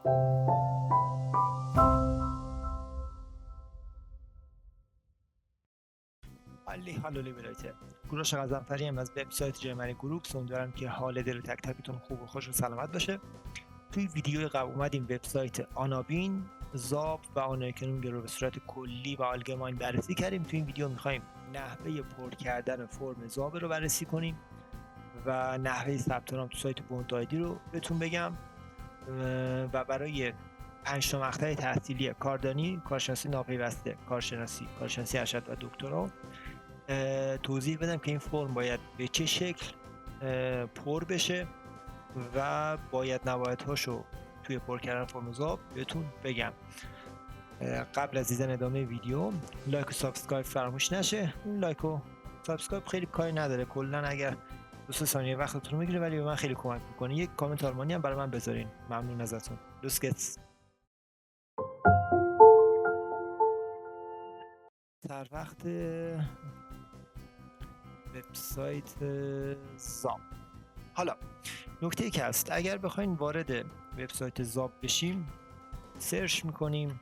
حالی بلایته گروش غزنفری هم از وبسایت جرمنی گروپ. امیدوارم که حال دل تک تکتون خوب و خوش و سلامت باشه. توی ویدیوی قبل اومدیم وبسایت آنابین، زاب و آنایکنونگ رو به صورت کلی و آلگماین بررسی کردیم. توی این ویدیو میخوایم نحوه پر کردن فرم زاب رو بررسی کنیم و نحوه ثبت نام تو سایت بوند آیدی رو بهتون بگم و برای 5 تا مقطع تحصیلی کاردانی، کارشناسی ناپیوسته، کارشناسی ارشد و دکترا توضیح بدم که این فرم باید به چه شکل پر بشه و باید نبایدهاشو توی پر کردن فرم زاب بهتون بگم. قبل از دیدن ادامه ویدیو لایک و سابسکرایب فراموش نشه. اون لایک و سابسکرایب خیلی کاری نداره، کلا اگر 2-3 ثانیه وقتتون رو میگیره ولی به من خیلی کمک میکنه. یک کامنت آلمانی هم برای من بذارین، ممنون ازتون. لوس در وقت وبسایت زاب. حالا نکته که هست، اگر بخواین وارد وبسایت زاب بشیم سرچ میکنیم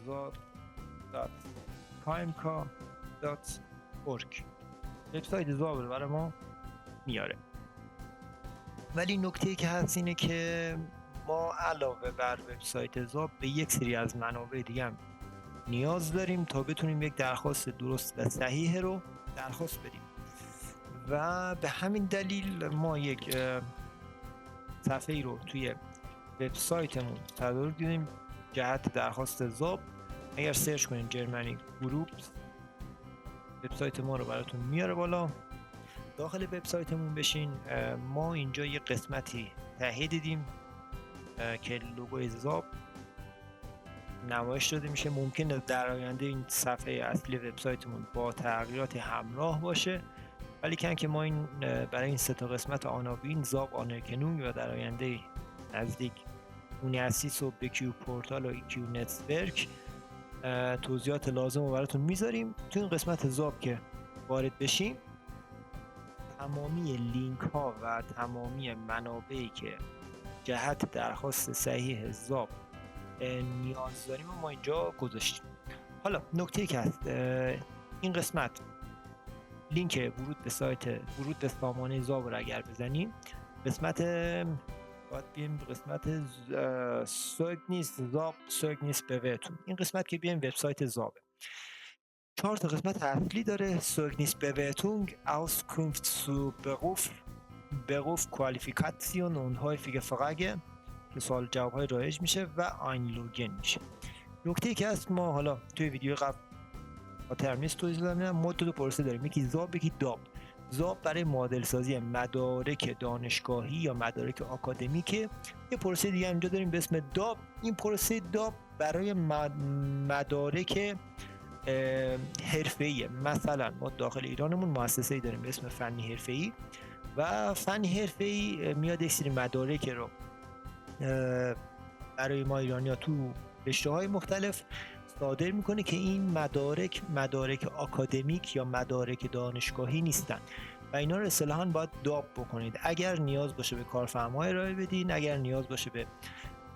zab.kimca.org، وبسایت زاب رو برای ما میاره. ولی نکته که هست اینه که ما علاوه بر وبسایت زاب به یک سری از منابع دیگه هم نیاز داریم تا بتونیم یک درخواست درست و صحیح رو درخواست بدیم و به همین دلیل ما یک صفحه ای رو توی وبسایتمون تدارک دیدیم جهت درخواست زاب. اگر سرچ کنید جرمنی گروپ وبسایت ما رو براتون میاره بالا. داخل وبسایتمون بشین، ما اینجا یه قسمتی تهیه دیدیم که لوگوی زاب نمایش داده میشه. ممکنه در آینده این صفحه اصلی وبسایتمون با تغییرات همراه باشه، ولی که ما این برای این 3 تا قسمت آنابین، زاب، آنایکنونگ و در آینده نزدیک اونیاسیس و بکیو پورتال و ایکیو نتورک توضیحات لازم رو براتون میذاریم. تو این قسمت زاب که وارد بشیم تمامی لینک ها و تمامی منابعی که جهت درخواست صحیح زاب نیاز داریم و ما اینجا گذاشتیم. حالا نکته که هست، این قسمت لینک ورود به سامانه زاب رو اگر بزنیم باید بیم قسمت سوگنیس بوهتون. این قسمت که بیم وبسایت زابه 4 تا قسمت اصلی داره: سوگنیس بوهتونگ، Auskunft zu Beruf Qualifikation und häufige Frage که سوال جواب های رایج میشه و آینلوگن میشه. نکته که هست، ما حالا توی ویدیو قبل با ترمیز توضیح دادم، ما 2 پروسه داریم، یکی زاب یکی داب. زاب برای معادل سازی مدارک دانشگاهی یا مدارک آکادمیکه. یه پروسه دیگه اینجا داریم به اسم داب. این پروسه داب برای مدارک حرفه‌ای. مثلا ما داخل ایرانمون مؤسسه‌ای داریم به اسم فنی حرفه‌ای و فنی حرفه‌ای میاد یک سری مدارک رو برای ما ایرانی‌ها تو رشته‌های مختلف صادر میکنه که این مدارک آکادمیک یا مدارک دانشگاهی نیستن و اینا رو اصطلاحاً باید داب بکنید. اگر نیاز باشه به کارفرما ارائه بدین، اگر نیاز باشه به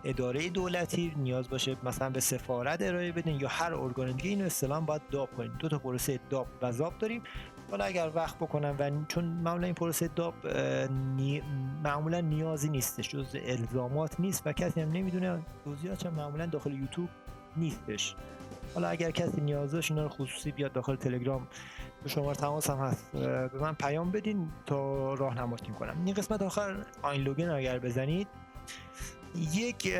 اداره دولتی، نیاز باشه مثلا به سفارت ارائه بدین یا هر ارگان دیگه، اینو اصطلاحاً باید داب کنید. 2 تا پروسه داب و زاب داریم. حالا اگر وقت بکنم و چون معمولا این پروسه داب معمولا نیازی نیستش، جز الزامات نیست و کسی هم نمیدونه، توضیحاتش هم معمولا داخل یوتیوب نیستش. حالا اگر کسی نیاز داشت اینا رو خصوصی بیاد داخل تلگرام، به شماره تماس هم هست، به من پیام بدین تا راهنماییتون کنم. این قسمت آخر آینلوگن اگر بزنید یک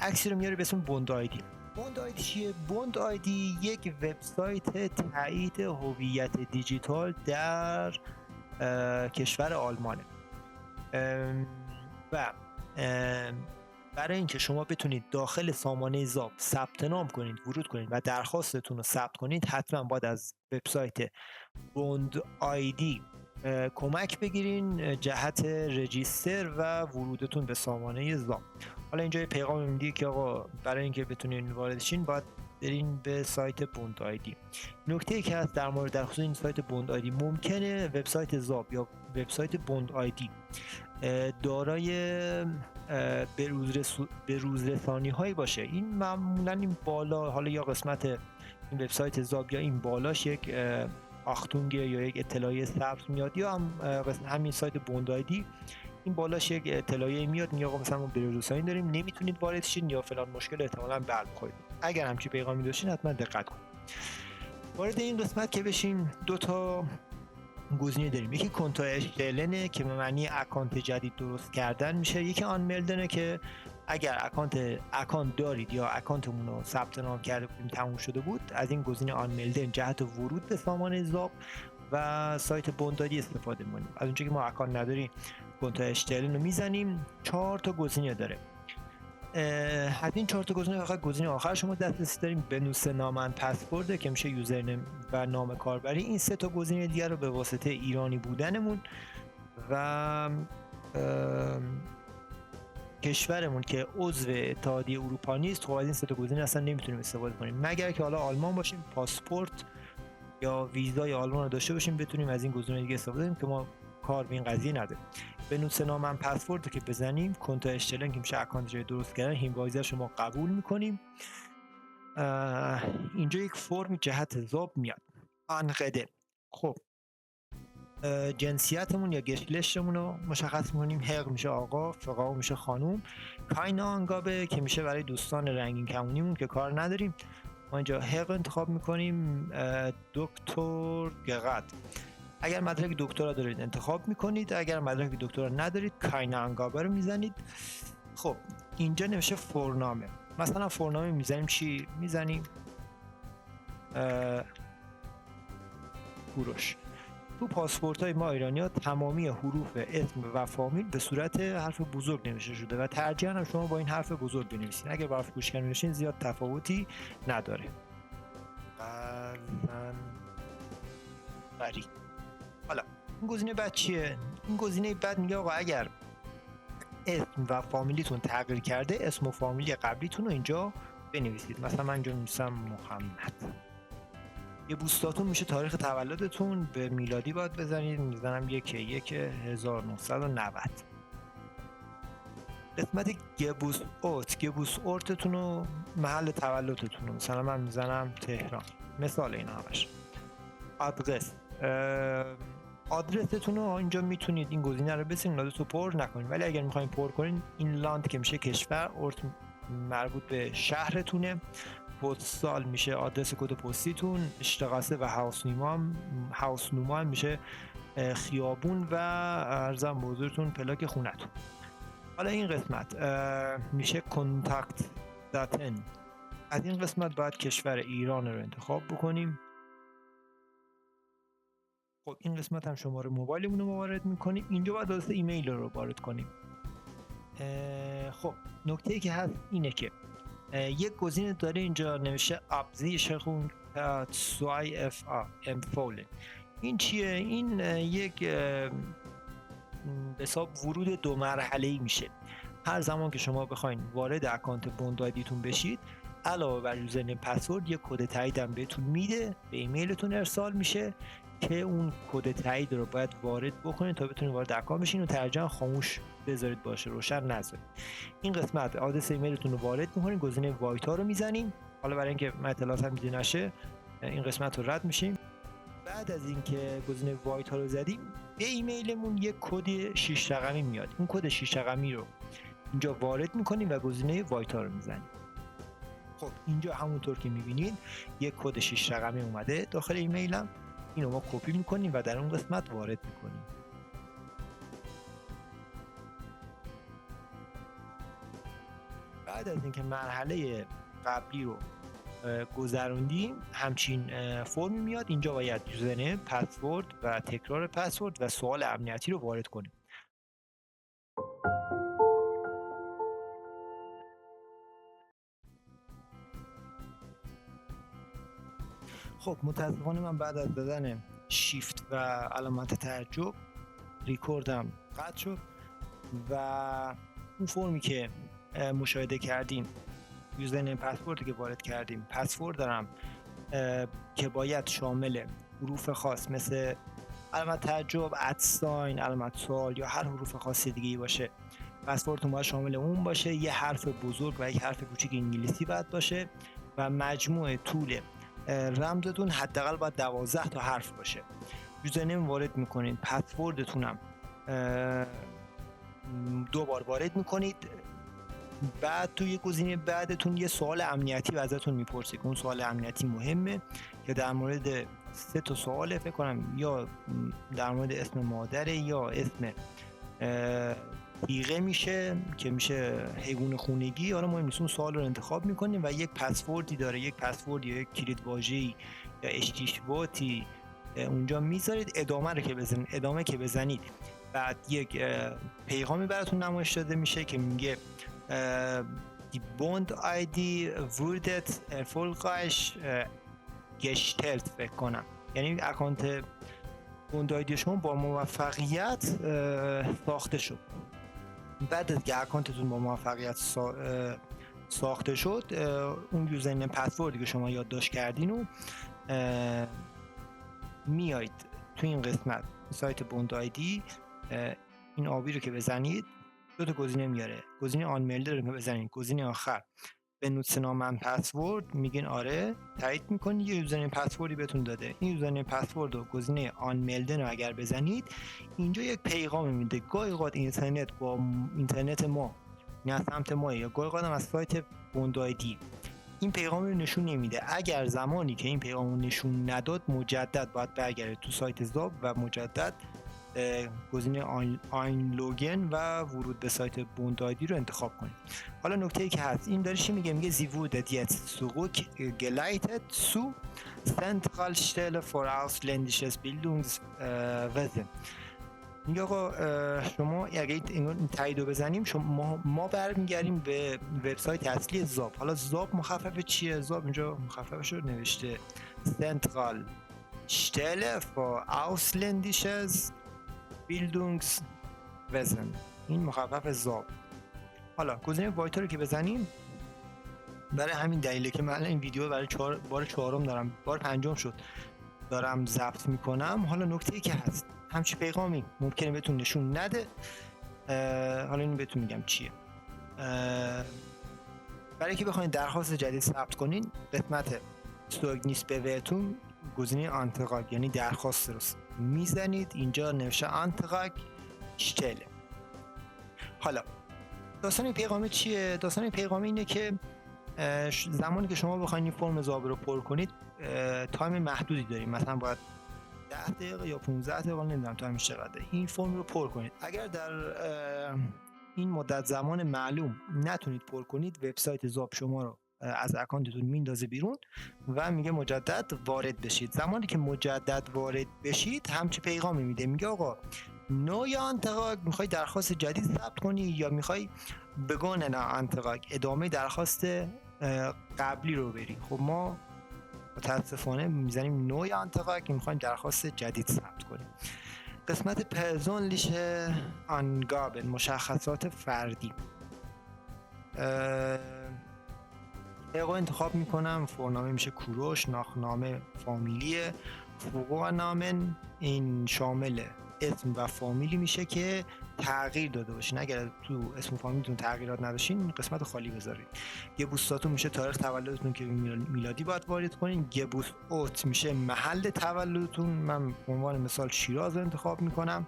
عکسی رو میاره به اسم بوند آیدی. بوند آیدی چیه؟ بوند آیدی یک وبسایت تایید هویت دیجیتال در کشور آلمانه و برای اینکه شما بتونید داخل سامانه زاب ثبت نام کنید، ورود کنید و درخواستتون رو ثبت کنید، حتما باید از وبسایت بوند آیدی کمک بگیرین جهت رجیستر و ورودتون به سامانه زاب. حالا اینجا پیغام میدی که آقا برای اینکه بتونین وارد شین باید برین به سایت بوند آیدی. نکته که هست در مورد درخواست این سایت بوند آیدی، ممکنه وبسایت زاب یا وبسایت بوند آیدی دارای به روز رسانی هایی باشه. این معمولا این بالا، حالا یا قسمت این وبسایت زاب یا این بالاش یک آختونگ یا یک اطلاعیه سبز میاد، یا هم همین سایت بوند آیدی این بالاش یک اطلاعیه میاد میگه آقا مثلا ما به روز رسانی داریم، نمیتونید وارد شین یا فلان مشکل احتمالاً بخورید. اگر همچین پیغامی داشتین حتما دقت کنید. وارد این قسمت که بشیم، دو تا گزینه داریم. یکی کنتو اشتلنه که به معنی اکانت جدید درست کردن میشه. یکی آن ملدنه که اگر اکانت دارید یا اکانتمون رو ثبت نام کرده بودیم تموم شده بود، از این گزینه آن ملدن جهت ورود به سامان زاب و سایت بوندادی استفاده می‌کنیم. از اونجایی که ما اکانت نداریم کنتو اشتلن رو میزنیم. 4 تا گزینه داره. از این 4 تا گزینه فقط گزینه آخر شما دسترسی داریم، بنویس نام پسورد که میشه یوزرنیم و نام کاربری. این 3 تا گزینه دیگر رو به واسطه ایرانی بودنمون و کشورمون که عضو اتحادیه اروپا نیست، خب از این 3 تا گزینه اصلا نمیتونیم استفاده کنیم، مگر که حالا آلمان باشیم، پاسپورت یا ویزای آلمان رو داشته باشیم بتونیم از این گزینه دیگه استفاده کنیم که ما کار به این قضیه نداریم. بنویس نام پسورد رو که بزنیم، کنتو اشتلن که میشه اکانت جای درست کردن، هیموایزر شما قبول میکنیم. اینجا یک فرم جهت زاب میاد، انقده. خب جنسیتمون یا گشلشتمون رو مشخص میکنیم. هق میشه آقا، فقاو میشه خانوم، کاینا انگابه که میشه برای دوستان رنگین کمونیمون که کار نداریم. ما اینجا هق انتخاب میکنیم. دکتر گقد، اگر مدرک دکترا دارید انتخاب میکنید، اگر مدرک دکترا ندارید کاینا انگابه رو میزنید. خب اینجا نمیشه فرنامه، مثلا فرنامه میزنیم چی؟ میزنیم کوروش. تو پاسپورت های ما ایرانی ها تمامی حروف اسم و فامیل به صورت حرف بزرگ نوشته شده و ترجیحاً هم شما با این حرف بزرگ بنویسید. اگر با حرف کوچیک نوشتین زیاد تفاوتی نداره. بری. حالا این گزینه بعد چیه؟ این گزینه بعد میگه آقا اگر اسم و فامیلیتون تغییر کرده، اسم و فامیلی قبلیتون رو اینجا بنویسید. مثلا من اینجا می‌نویسم محمد. یه بوستاتون میشه تاریخ تولدتون، به میلادی باید بزنید، میزنم 1/1990. قسمت گبوس اورتتون و محل تولدتون رو مثلا من میزنم تهران، مثال اینا همش. آدرستون رو اینجا میتونید این گزینه رو بزنید، آدرس رو پر نکنید، ولی اگر میخواین پر کنید این لاند که میشه کشور، اورت مربوط به شهرتونه، پستال میشه آدرس کد پستیتون، اشتقاسه و هاوس نوما میشه خیابون و ارزم بزرگتون پلاک خونتون. حالا این قسمت میشه کانتاکت داتن. از این قسمت باید کشور ایران رو انتخاب بکنیم. خب این قسمت هم شماره موبایلمون رو وارد میکنیم. اینجا باید آدرس ایمیل رو وارد کنیم. خب نکته‌ای که هست اینه که یک گزینه داره اینجا نوشته ابزیشون سوای اف امفول. این چیه؟ این یک به حساب ورود 2 مرحله‌ای میشه. هر زمان که شما بخواید وارد اکانت بوند آیدیتون بشید، علاوه بر یوزرنیم پسورد یک کد تایید هم بهتون میده، به ایمیلتون ارسال میشه که اون کد تایید رو باید وارد بکنید تا بتونید وارد اکانت بشین و ترجیحاً خاموش بذارید باشه، روشن نذارید. این قسمت آدرس ایمیلتون رو وارد می‌کنید، گزینه وایتا رو میزنیم. حالا برای اینکه اطلاعات هم دیده نشه این قسمت رو رد میشیم. بعد از اینکه گزینه وایتا رو زدیم، به ایمیلمون یک کد 6 رقمی میاد. این کد 6 رقمی رو اینجا وارد می‌کنیم و گزینه وایتا رو میزنیم. خب اینجا همونطور که می‌بینید یک کد 6 رقمی اومده داخل ایمیلم. اینو ما کپی می‌کنیم و در اون قسمت وارد می‌کنیم. بعد از اینکه مرحله قبلی رو گذروندیم، همچین فرمی میاد. اینجا باید یوزرنیم، پسورد و تکرار پسورد و سوال امنیتی رو وارد کنیم. خب متاسفانه من بعد از دادن شیفت و علامت تعجب ریکوردم قطع شد و اون فرمی که مشاهده کردیم، یوزرنیم پسوردی که وارد کردیم، پسورد دارم که باید شامل حروف خاص مثل علامت تعجب، ادساین، علامت سوال یا هر حروف خاصی دیگه‌ای باشه پسوردتون باید شامل اون باشه، یه حرف بزرگ و یک حرف کوچیک انگلیسی باید باشه و مجموع طول رمزتون حداقل باید 12 تا حرف باشه. یوزرنیم وارد میکنید، پسوردتون هم 2 بار وارد میکنید. بعد توی گزینه بعدتون یه سوال امنیتی و ازتون میپرسه که اون سوال امنیتی مهمه که در مورد 3 تا سواله فکر کنم، یا در مورد اسم مادره یا اسم دیگه میشه که میشه حیوان خونگی. حالا مهم نیست، اون سوال رو انتخاب میکنیم و یک پسوردی داره، یک پسورد یا یک کلید واژه‌ای یا اشتیشواتی اونجا میذارید. ادامه رو که بزنید، ادامه که بزنید بعد یک پیغامی براتون نمایش داده میشه که میگه die Bond-ID wurde erfolgreich gestellt فکر کنم، یعنی اکانت بوند آیدی شما با موفقیت ساخته شد. بعد از که اکانتتون با موفقیت ساخته شد، اون یوزرنیم پسوردی که شما یادداشت کردین رو میایید تو این قسمت سایت بوند آیدی، این آبی رو که بزنید 2 تا گزینه میاره. گزینه آن میلد رو که بزنید، گزینه آخر بنویسید نام پسورد، میگین آره، تایید میکنید، یه یوزرنیم پسوردی بهتون داده. این یوزرنیم پسورد و گزینه آن میلدن رو اگر بزنید اینجا یک پیغام میده. گاهی اوقات اینترنت با اینترنت ما نه سمت ما، یا گاهی اوقات از سایت بوند آیدی این پیغام رو نشون نمیده. اگر زمانی که این پیغام رو نشون نداد مجدد باید برگردید تو سایت زاب و مجدد گزینه آین لوگن و ورود به سایت بوند آیدی رو انتخاب کنید. حالا نکته‌ای که هست این داره چی میگه Sie wurde jetzt zurückgeleitet zu Zentralstelle für ausländisches Bildungswesen. میگه آقا شما اگه این تایید رو بزنیم ما برمیگردیم به وبسایت اصلی زاب. حالا زاب مخفف چیه؟ زاب اینجا مخففش رو نوشته Central Stelle für ausländisches Bildungswesen، این مخفف زاب. حالا گزینه وایتا رو که بزنیم، برای همین دلیله که من این ویدیو برای بار 4م دارم، بار 5م شد دارم ضبط میکنم. حالا نکته‌ای که هست، همچی پیغامی ممکنه بهتون نشون نده. حالا اینو بهتون میگم چیه. برای که بخواید درخواست جدید ثبت کنین، قسمت سوگنیس بهتون گزینه آنتراگ یعنی درخواست رو میزنید. اینجا نوشته آنتراگ شتل. حالا داستان پیغامی چیه؟ داستان پیغامی اینه که زمانی که شما بخواید این فرم زاب رو پر کنید تایم محدودی داریم، مثلا باید 10 دقیقه یا 15 دقیقه، نمیدونم تایمش چقدره، این فرم رو پر کنید. اگر در این مدت زمان معلوم نتونید پر کنید، وبسایت زاب شما رو از اکانتتون میندازه بیرون و میگه مجدد وارد بشید. زمانی که مجدد وارد بشید همچی پیغامی میده، میگه آقا نوع انتقاق میخوای درخواست جدید ثبت کنی یا میخوای بگون نه انتقاق ادامه درخواست قبلی رو بری. خب ما متاسفانه میزنیم نوع انتقاق که میخوایم درخواست جدید ثبت کنیم. قسمت پرسونلیشه آنگابن، مشخصات فردی. رو انتخاب میکنم. فرنامه میشه کوروش، ناخنامه فامیلیه، فوقو نامن این شامل اسم و فامیلی میشه که تغییر داده باشین. اگر تو اسم و فامیلتون تغییرات نداشتین قسمت خالی بذارید. گبوستاتون میشه تاریخ تولدتون که میلادی باید وارد کنین. گبوس اوت میشه محل تولدتون، من به عنوان مثال شیراز رو انتخاب میکنم.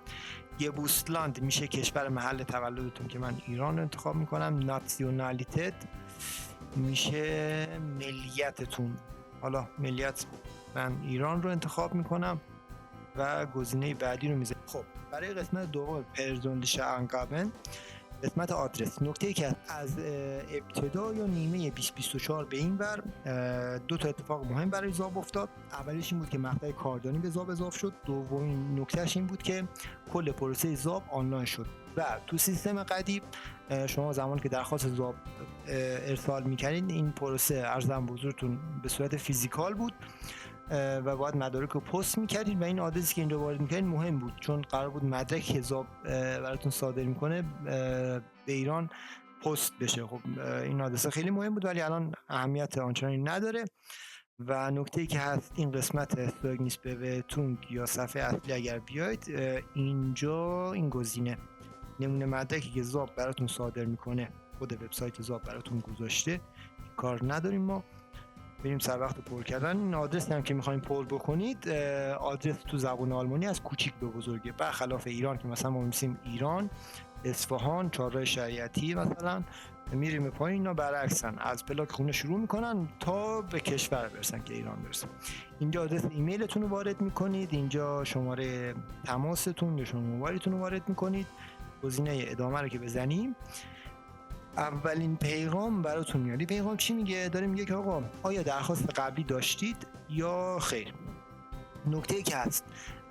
گبوستلاند میشه کشور محل تولدتون که من ایران رو انتخاب میکنم. ناسیونالیتت میشه ملیتتون، حالا ملیت من ایران رو انتخاب میکنم و گزینه بعدی رو میذارم. خب برای قسمت دوم پرسونلیشه آنگابن، قسمت آدرس، نکته‌ای که از ابتدا یا نیمه 2024 به این ور 2 تا اتفاق مهم برای زاب افتاد. اولیش این بود که مقطع کاردانی به زاب اضافه شد. دومین نکتهش این بود که کل پروسه زاب آنلاین شد و تو سیستم قدیم شما زمانی که درخواست زاب ارسال می‌کردین این پروسه ارزم بزرگتون به صورت فیزیکال بود و باید مدارک رو پست می‌کردین و این آدرسی که اینجا وارد می‌کردین مهم بود، چون قرار بود مدرک که زاب براتون صادر می‌کنه به ایران پست بشه. خب این آدرس خیلی مهم بود ولی الان اهمیت آنچنانی نداره. و نکته‌ای که هست این قسمت سوگنیس به تونگ یا صفحه اصلی اگر بیاید اینجا این گزینه نمونه مدرکی که زاب براتون صادر میکنه خود وبسایت زاب براتون گذاشته، کار نداریم ما. بریم سر وقت پر کردن. این آدرس هم که میخوایم پر بکنید آدرس تو زبان آلمانی از کوچیک به بزرگه، برخلاف ایران که مثلا ما می‌نویسیم ایران، اصفهان، چهارراه شریعتی مثلا، میریم پایین. اینا برعکسن، از پلاک خونه شروع میکنن تا به کشور برسن که ایران برسن. اینجا آدرس ایمیلتون رو وارد میکنید، اینجا شماره تماستون یا شماره موبایلتون رو وارد میکنید. گزینه ادامه رو که بزنیم اولین پیغام براتون میاد. پیغام چی میگه؟ داره میگه که آقا آیا درخواست قبلی داشتید یا خیر. نکته که هست،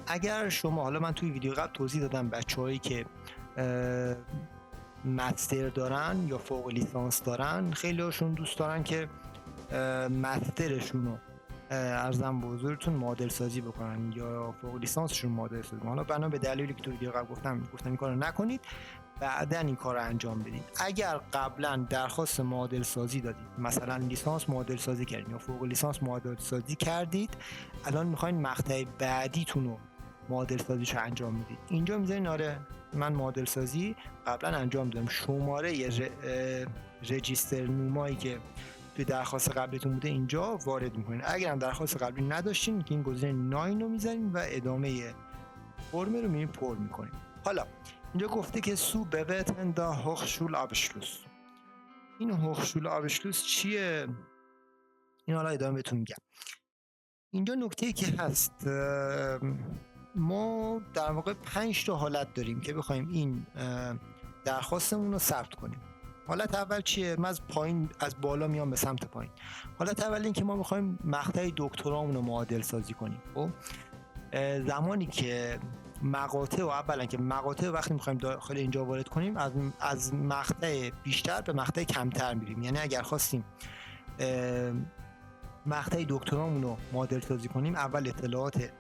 اگر شما، حالا من توی ویدیو قبل توضیح دادم بچه‌هایی که مستر دارن یا فوق لیسانس دارن، خیلی هاشون دوست دارن که مسترشون رو ارزم به حضورتون معادل سازی بکنن یا فوق لیسانسشون معادل سازی بکنن. حالا بنا به دلیلی که تو ویدیو قبل گفتم این کارو نکنید، بعدن این کار رو انجام بدید. اگر قبلا درخواست معادل سازی دادید، مثلا لیسانس معادل سازی کردید یا فوق لیسانس معادل سازی کردید، الان میخواین مقطع بعدیتون رو معادل سازیشو انجام بدید، اینجا میذارین آره من معادل سازی قبلا انجام دادم، شماره رجیستر نمایی که توی درخواست قبلیتون بوده اینجا وارد میکنین. اگر هم درخواست قبلی نداشتین که این گزینه 9 رو میذارین و ادامه فرم رو میرین پر میکنین. حالا اینجا گفته که سو بوتن دا هوخشول آبشلوس. این هوخشول آبشلوس چیه؟ این حالا ادامه بهتون میگم. اینجا نکته که هست، ما در واقع 5 تا حالت داریم که بخوایم این درخواستمون رو ثبت کنیم. حالت اول چیه؟ من از پایین از بالا میام به سمت پایین. حالت اول این که ما بخوایم مقطع دکترامون رو معادل سازی کنیم. خب زمانی که مقاطع، و اولا که مقاطع وقتی میخوایم داخل اینجا وارد کنیم از مقطع بیشتر به مقطع کمتر میریم. یعنی اگر خواستیم مقطع دکترامون رو معادل سازی کنیم، اول اطلاعات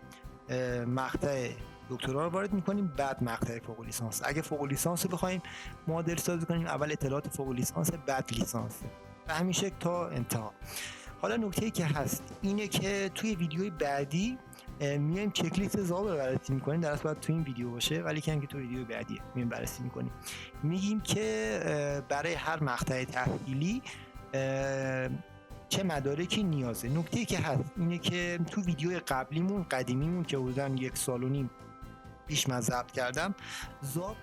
مقطع دکترا رو وارد میکنیم، بعد مقطع فوق لیسانس. اگه فوق لیسانس رو بخوایم معادل سازی کنیم، اول اطلاعات فوق لیسانس بعد لیسانس، به همین شکل تا انتها. حالا نکته‌ای که هست اینه که توی ویدیوی بعدی میایم چک لیست زاب رو بررسی میکنیم، در اصل باید تو این ویدیو باشه ولی که تو ویدیو بعدی میایم بررسی میکنیم. میگیم که برای هر مقطع تحصیلی چه مدارکی نیازه. نکته‌ای که هست اینه که تو ویدیو قدیمیمون که حدوداً 1.5 سال پیش من ضبط کردم، زاب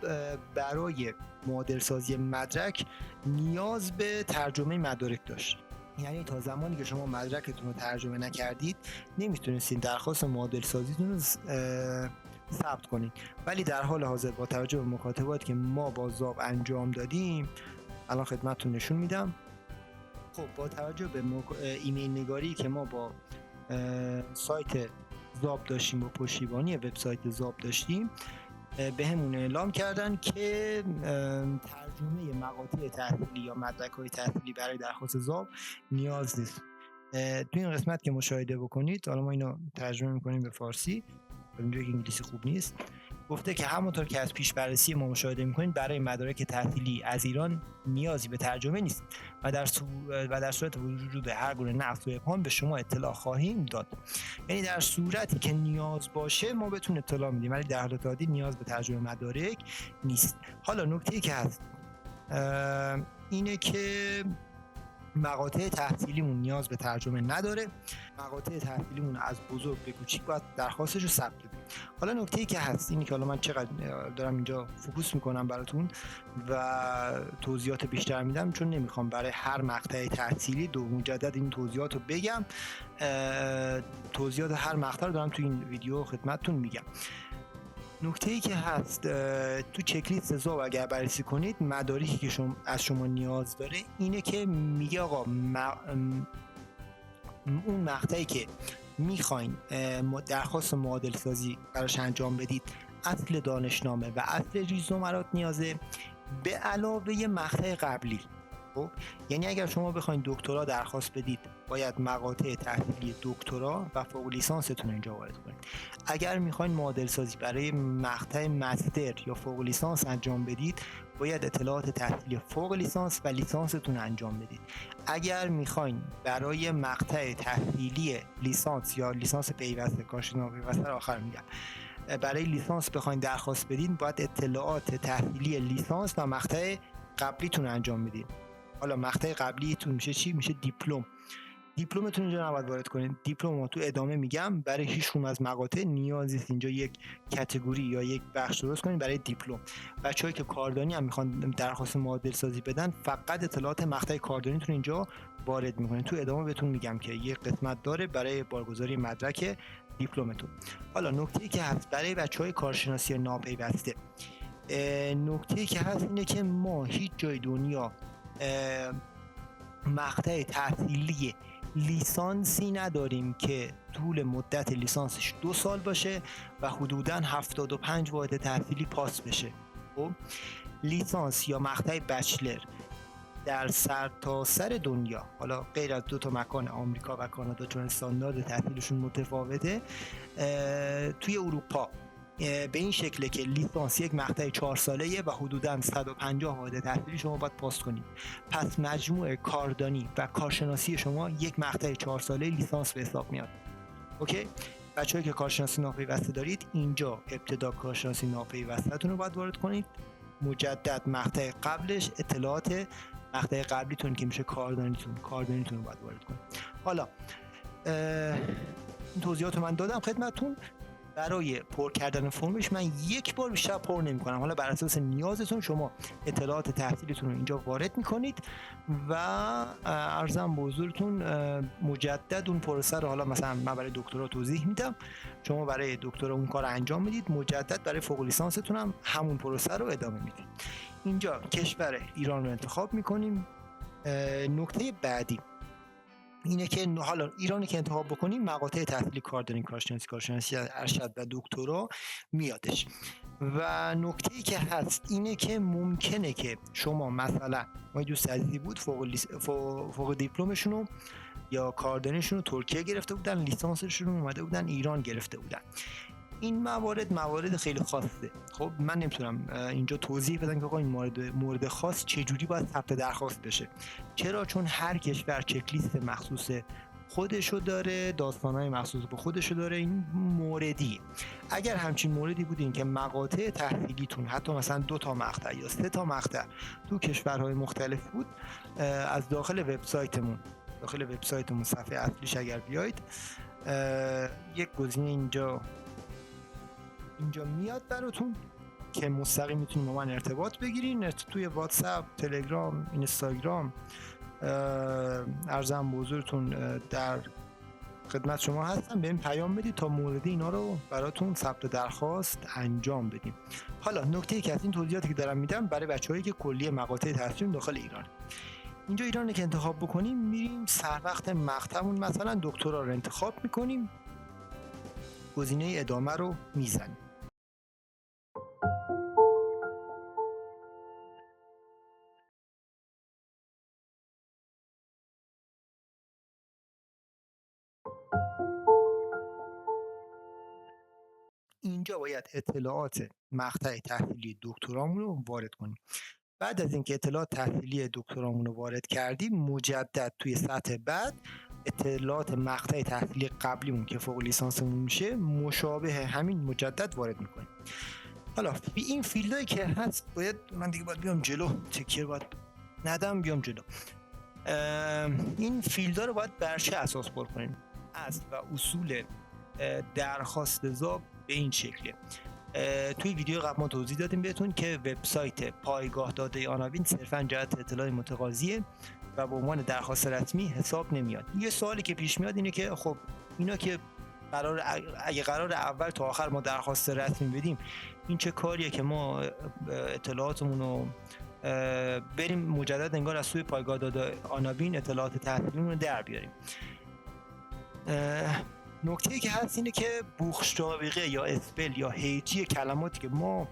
برای معادل سازی مدرک نیاز به ترجمه مدارک داشت. یعنی تا زمانی که شما مدرکتون رو ترجمه نکردید نمیتونستین درخواست معادل سازیتون رو ثبت کنید. ولی در حال حاضر با توجه به مکاتباتی که ما با زاب انجام دادیم الان خدمتتون نشون میدم. خب با توجه به ایمیل نگاری که ما با سایت زاب داشتیم و پشتیبانی وبسایت زاب داشتیم، به همون اعلام کردن که ترجمه مقاطع تحصیلی یا مدرک‌های تحصیلی برای درخواست زاب نیاز نیست. تو این قسمت که مشاهده بکنید، حالا ما اینو ترجمه می‌کنیم به فارسی، اینجا که انگلیسی خوب نیست، گفته که همونطور که از پیش بررسی ما مشاهده می‌کنید برای مدارک تحصیلی از ایران نیازی به ترجمه نیست و در صورت وجود هر گونه نقص و ابهام به شما اطلاع خواهیم داد. یعنی در صورتی که نیاز باشه ما بهتون اطلاع میدیم، ولی در حالت عادی نیاز به ترجمه مدارک نیست. حالا نکته‌ای که هست اینه که مقاطع تحصیلیمون نیاز به ترجمه نداره. مقاطع تحصیلیمون از بزرگ به کوچیک باید درخواستش رو ثبت بدیم. حالا نکته‌ای که هست اینه که حالا من چقدر دارم اینجا فوکوس میکنم براتون و توضیحات بیشتر میدم، چون نمیخوام برای هر مقطع تحصیلی مجدد این توضیحات رو بگم. توضیحات هر مقطع رو دارم تو این ویدیو خدمتتون میگم. نکته‌ای که هست تو چک لیست زاب اگر بررسی کنید، مدارکی که از شما نیاز داره اینه که میگه آقا اون مقطعی که میخواین درخواست معادل سازی براش انجام بدید، اصل دانشنامه و اصل ریز نمرات نیازه به علاوه مقطع قبلی. خب یعنی اگر شما بخواید دکترا درخواست بدید باید مقاطع تحصیلی دکترا و فوق لیسانستون اینجا وارد کنید. اگر میخواین معادل سازی برای مقطع مستر یا فوق لیسانس انجام بدید باید اطلاعات تحصیلی فوق لیسانس و لیسانستون انجام بدید. اگر میخواین برای مقطع تحصیلی لیسانس یا لیسانس پیوسته، کارشناس پیوسته آخر میگم، برای لیسانس بخواید درخواست بدین باید اطلاعات تحصیلی لیسانس و مقطع قبلیتون انجام بدین. حالا مقطع قبلیتون میشه چی؟ میشه دیپلم. دیپلمتون اینجا نباید وارد کنید. دیپلم رو تو ادامه میگم، برای هیچ کدوم از مقاطع نیازی نیست اینجا یک کاتگوری یا یک بخش درست کنید برای دیپلم. بچه‌هایی که کاردانی هم میخوان درخواست معادل سازی بدن فقط اطلاعات مقطع کاردانیتون اینجا وارد میکنید. تو ادامه بهتون میگم که یک قسمت داره برای بارگذاری مدرک دیپلمتون. حالا نکته‌ای که هست برای بچه‌های کارشناسی ناپیوسته، نکته‌ای که هست اینه که ما هیچ جای دنیا مقطع تحصیلی لیسانسی نداریم که طول مدت لیسانسش 2 سال باشه و حدوداً 75 واحد تحصیلی پاس بشه. خب لیسانس یا مقطع بچلر در سرتاسر دنیا، حالا غیر از 2 تا مکان آمریکا و کانادا چون استاندارد تحصیلشون متفاوته، توی اروپا به این شکله که لیسانس یک مقطع 4 ساله‌ایه و حدوداً 150 واحد تحصیلی شما باید پاس کنید. پس مجموع کاردانی و کارشناسی شما یک مقطع 4 ساله لیسانس به حساب میاد. اوکی؟ بچه‌هایی که کارشناسی ناپیوسته دارید، اینجا ابتدا کارشناسی ناپیوسته‌تون رو باید وارد کنید. مجدد مقطع قبلش اطلاعات مقطع قبلیتون که میشه کاردانیتون رو باید وارد کنید. حالا این توضیحات رو من دادم خدمتتون. برای پر کردن فرمش من یک بار بیشتر پر نمی‌کنم. حالا بر اساس نیازتون شما اطلاعات تحصیلتون رو اینجا وارد می‌کنید و عرضم به حضورتون مجدد اون پروسه رو، حالا مثلا من برای دکترا توضیح میدم، شما برای دکترا اون کار انجام میدید، مجدد برای فوق لیسانستون هم همون پروسه رو ادامه میدید. اینجا کشور ایران رو انتخاب می‌کنیم. نکته بعدی اینه که حالا ایرانی که انتخاب بکنیم مقاطع تحصیلی کاردانی، کارشناسی ارشد و دکترا میادش. و نکته‌ای که هست اینه که ممکنه که شما مثلا ما دوست عزیزی بود فوق دیپلمشون رو یا کاردانیشون رو ترکیه گرفته بودن، لیسانسشون رو اومده بودن ایران گرفته بودن. این موارد خیلی خاصه. خب من نمیتونم اینجا توضیح بدم که آقا این مورد خاص چجوری باید ثبت درخواست بشه. چرا؟ چون هر کشور چکلیست مخصوص خودشو داره، داستانهای مخصوص به خودشو داره. این موردی اگر همچین موردی بودین که مقاطع تحصیلیتون حتی مثلا 2 تا مقطع یا 3 تا مقطع تو کشورهای مختلف بود، از داخل وبسایتمون صفحه اصلیش اگر بیاید یک گزینه اینجا میاد براتون که مستقیم میتونید با من ارتباط بگیرین توی واتساپ، تلگرام، اینستاگرام. عرضم به حضورتون در خدمت شما هستم، بهم پیام بدید تا مورد اینا رو براتون ثبت درخواست انجام بدیم. حالا نکته ای که از این توضیحاتی که دارم میدم برای بچه‌هایی که کلیه مقاطع تحصیل داخل ایران. اینجا ایرانی که انتخاب بکنیم میریم سر وقت مقطعمون، مثلا دکترا رو انتخاب میکنیم، گزینه ادامه رو میزنیم. اینجا باید اطلاعات مقطع تحصیلی دکترامون رو وارد کنیم. بعد از اینکه اطلاعات تحصیلی دکترامون رو وارد کردیم، مجدد توی سطح بعد اطلاعات مقطع تحصیلی قبلیمون که فوق لیسانسمون میشه مشابه همین مجدد وارد میکنیم. حالا این فیلدایی که هست باید من دیگه باید بیام جلو، تکیه باید ندم بیام جلو. این فیلدها رو باید بر چه اساس پر کنیم؟ اصل و اصول درخواست ضابط به این شکله. توی ویدیو قبل ما توضیح دادیم بهتون که وبسایت پایگاه داده آناوین صرفاً جهت اطلاع متقاضیه و به عنوان درخواست رسمی حساب نمیاد. یه سوالی که پیش میاد اینه که خب اینا که اگه قرار اول تا آخر ما درخواست رسمی بدیم، این چه کاریه که ما اطلاعاتمون رو بریم مجدد انگار از سوی پایگاه داده آناوین اطلاعات تحصیلیمون رو در بیاریم. نکته‌ای که هست اینه که بوخشتابیقه یا اسپل یا هیجی کلماتی که ما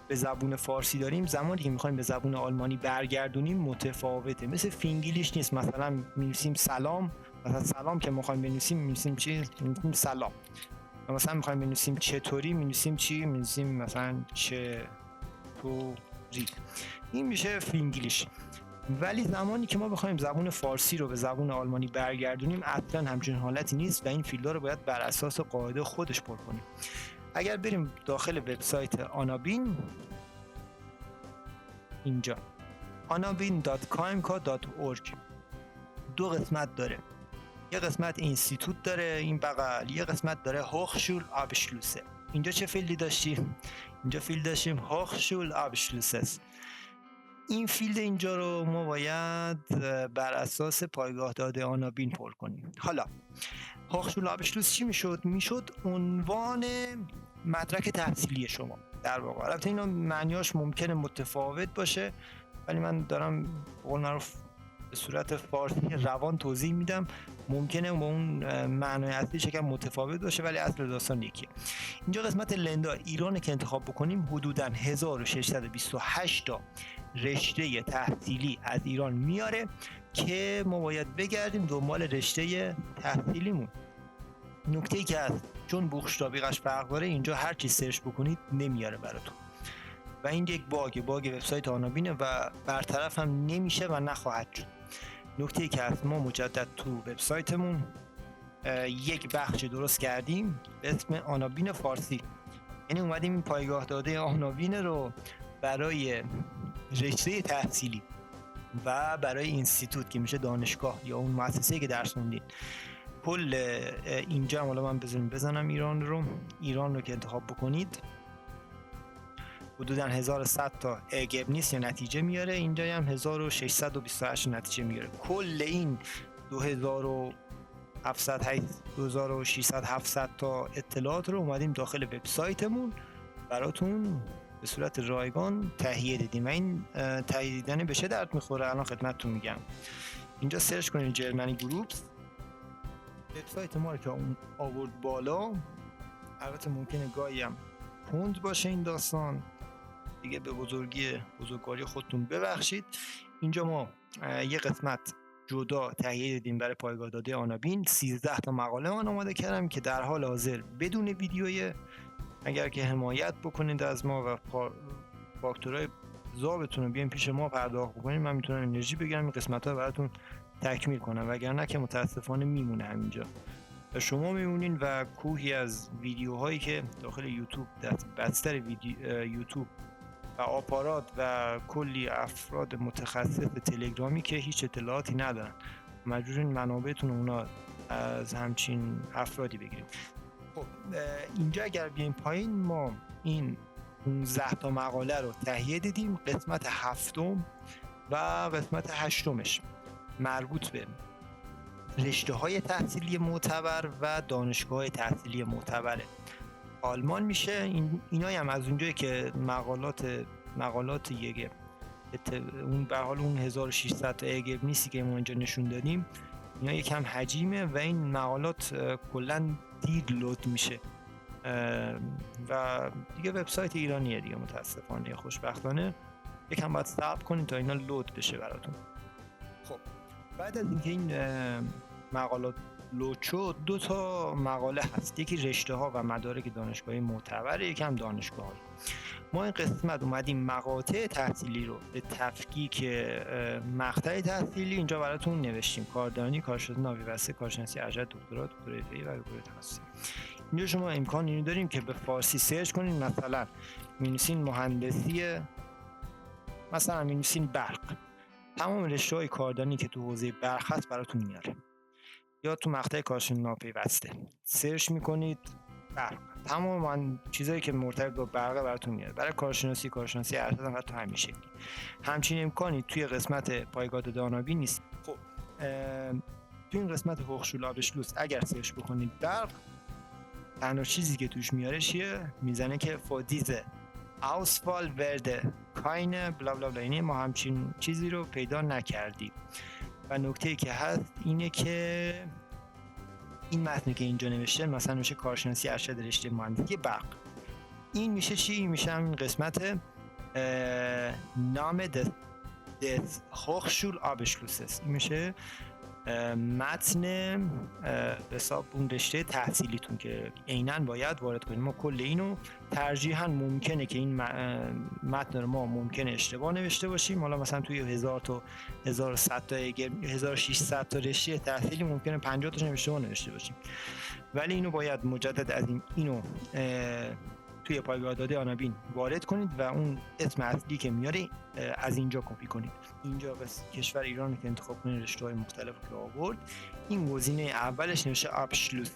به زبون فارسی داریم زمانی که میخوایم به زبون آلمانی برگردونیم متفاوته. مثل فینگلیش نیست. مثلا می‌نویسیم سلام، مثلا سلام که می‌خوایم بنویسیم می‌نویسیم چی؟ می‌نویسیم سلام. مثلا می‌خوایم بنویسیم چطوری می‌نویسیم چی؟ می‌نویسیم مثلا چطوری. این میشه فینگلیش. ولی زمانی که ما بخوایم زبون فارسی رو به زبون آلمانی برگردونیم اصلا همچین حالتی نیست و این فیلدها رو باید بر اساس قاعده خودش پر کنیم. اگر بریم داخل وبسایت آنابین، اینجا anabin.kmk.org دو قسمت داره. یه قسمت اینستیتوت داره این بغل، یه قسمت داره هوخشول آبشلوسه. اینجا چه فیلدی داشتیم؟ اینجا فیلد داشتیم هوخشول آبشلوسس. این فیلد اینجا رو ما باید بر اساس پایگاه داده آنابین پر کنیم. حالا هوخشول آبشلوس چی میشد؟ میشد عنوان مدرک تحصیلی شما در واقع. البته اینا معنیاش ممکنه متفاوت باشه، ولی من دارم قول معروف به صورت فارسی روان توضیح میدم. ممکنه با اون معنای اصلیش یکم متفاوت باشه، ولی اصل داستان یکیه. اینجا قسمت لندا ایران که انتخاب بکنیم، حدوداً 1628 تا رشته تحصیلی از ایران میاره که ما باید بگردیم دنبال رشته تحصیلیمون. نکته‌ای که هست، چون بوخشتابیقش فرق داره، اینجا هر چی سرچ بکنید نمیاره براتون و این یک باگ وبسایت آنابینه و برطرف هم نمیشه و نخواهد شد. نکته‌ای که هست، ما مجدد تو وبسایتمون یک بخش درست کردیم به اسم آنابین فارسی. یعنی اومدیم این پایگاه داده آنابین رو برای رشته تحصیلی و برای اینستیتوت که میشه دانشگاه یا اون مؤسسه‌ای که درس خوندید، کل اینجا حالا من بزنم ایران رو که انتخاب بکنید، حدوداً 1100 تا اگب نیست یا نتیجه میاره. اینجا هم 1628 نتیجه میاره. کل این 2700 تا اطلاعات رو اومدیم داخل وبسایتمون براتون به صورت رایگان تهیه دیدیم و این تهیه دیدن به چه درد میخوره الان خدمتتون میگم. اینجا سرچ کنید جرمنی گروپس، وبسایت ما رو که اون آورد بالا. البته ممکنه گاهی هم کند باشه این داستان دیگه، به بزرگواری خودتون ببخشید. اینجا ما یه قسمت جدا تهیه دیدیم برای پایگاه داده آنابین. 13 تا مقاله من آماده کردم که در حال حاضر بدون ویدیوی، اگر که حمایت بکنید از ما و فاکتورهای ضابطتون رو بیاین پیش ما پرداخت بکنید، من میتونم انرژی بگیرم این قسمت‌ها براتون تکمیل کنم، وگرنه که متاسفانه میمونه همینجا و شما میمونین و کوهی از ویدیوهایی که داخل یوتیوب بستر یوتیوب و آپارات و کلی افراد متخصص تلگرامی که هیچ اطلاعاتی ندارن، مجبورین منابعتون اونا از همچین افرادی بگیریم. خب اینجا اگر بیایم پایین، ما این 15 تا مقاله رو تهیه دیدیم. قسمت هفتم و قسمت هشتمش مربوط به رشته های تحصیلی معتبر و دانشگاه های تحصیلی معتبر آلمان میشه. اینایی هم از اونجایی که مقالات یک اون به حال اون 1600 تا اگب نیستی که ما اینجا نشون دادیم، اینا یکم حجیمه و این مقالات کلا دیر لود میشه و دیگه وبسایت ایرانیه دیگه، متاسفانه خوشبختانه یکم باید صبر کنید تا اینا لود بشه براتون. خب بعد از اینکه این مقالات لود شد، 2 تا مقاله هست، یکی رشته ها و مدارک دانشگاهی معتبر، یکم دانشگاه ها. ما این قسمت اومدیم مقاطع تحصیلی رو به تفکیک مقطع تحصیلی اینجا براتون نوشتیم: کاردانی، کارشناسی ناویبسته، کارشناسی ارشد، دکترا، دکترا حرفه‌ای و دکترا تخصصی. اینجا شما امکان اینو داریم که به فارسی سرچ کنین، مثلا می‌نویسین مهندسی، مثلا می‌نویسین برق، تمام رشته‌های کاردانی که تو حوزه برق هست براتون میاره. یا تو مقطع کارشناسی ناپیوسته سرچ میکنید برق، تمام چیزایی که مرتبط با برق براتون میاد. برای کارشناسی ارشد هم حتی همین شکلی. همچین امکانی توی قسمت پایگاه داده آنابین نیست. خب توی این قسمت هوخشول آبشلوس اگر سرچ بکنید برق، تنها چیزی که توش میاره چیه؟ میزنه که فودیزه آوسفال ورده کاینه بلا بلا بلا. اینه ما همچین چیزی رو پیدا نکردیم. و نکته‌ای که هست اینه که این متنی که اینجا نوشته، مثلا میشه کارشناسی ارشد رشته مهندسی برق، این میشه چی؟ این میشه همین قسمت نام دس هوخشول آبشلوسس، این میشه متن به حساب اون رشته تحصیلیتون که عیناً باید وارد کنید. ما کل اینو ترجیحاً ممکنه که این متن رو ما ممکنه اشتباه نوشته باشیم. حالا مثلا توی 1000 تا 1100 تا 1600 تا رشته تحصیلی ممکنه 50 تاش اشتباه نوشته باشیم، ولی اینو باید مجدد از اینو توی پایگاه داده آنابین وارد کنید و اون اسم اصلی که میاره از اینجا کپی کنید. اینجا بس کشور ایران که انتخاب کنید، رشته‌های مختلف که آورد، این گزینه اولش نوشته آبشلوس،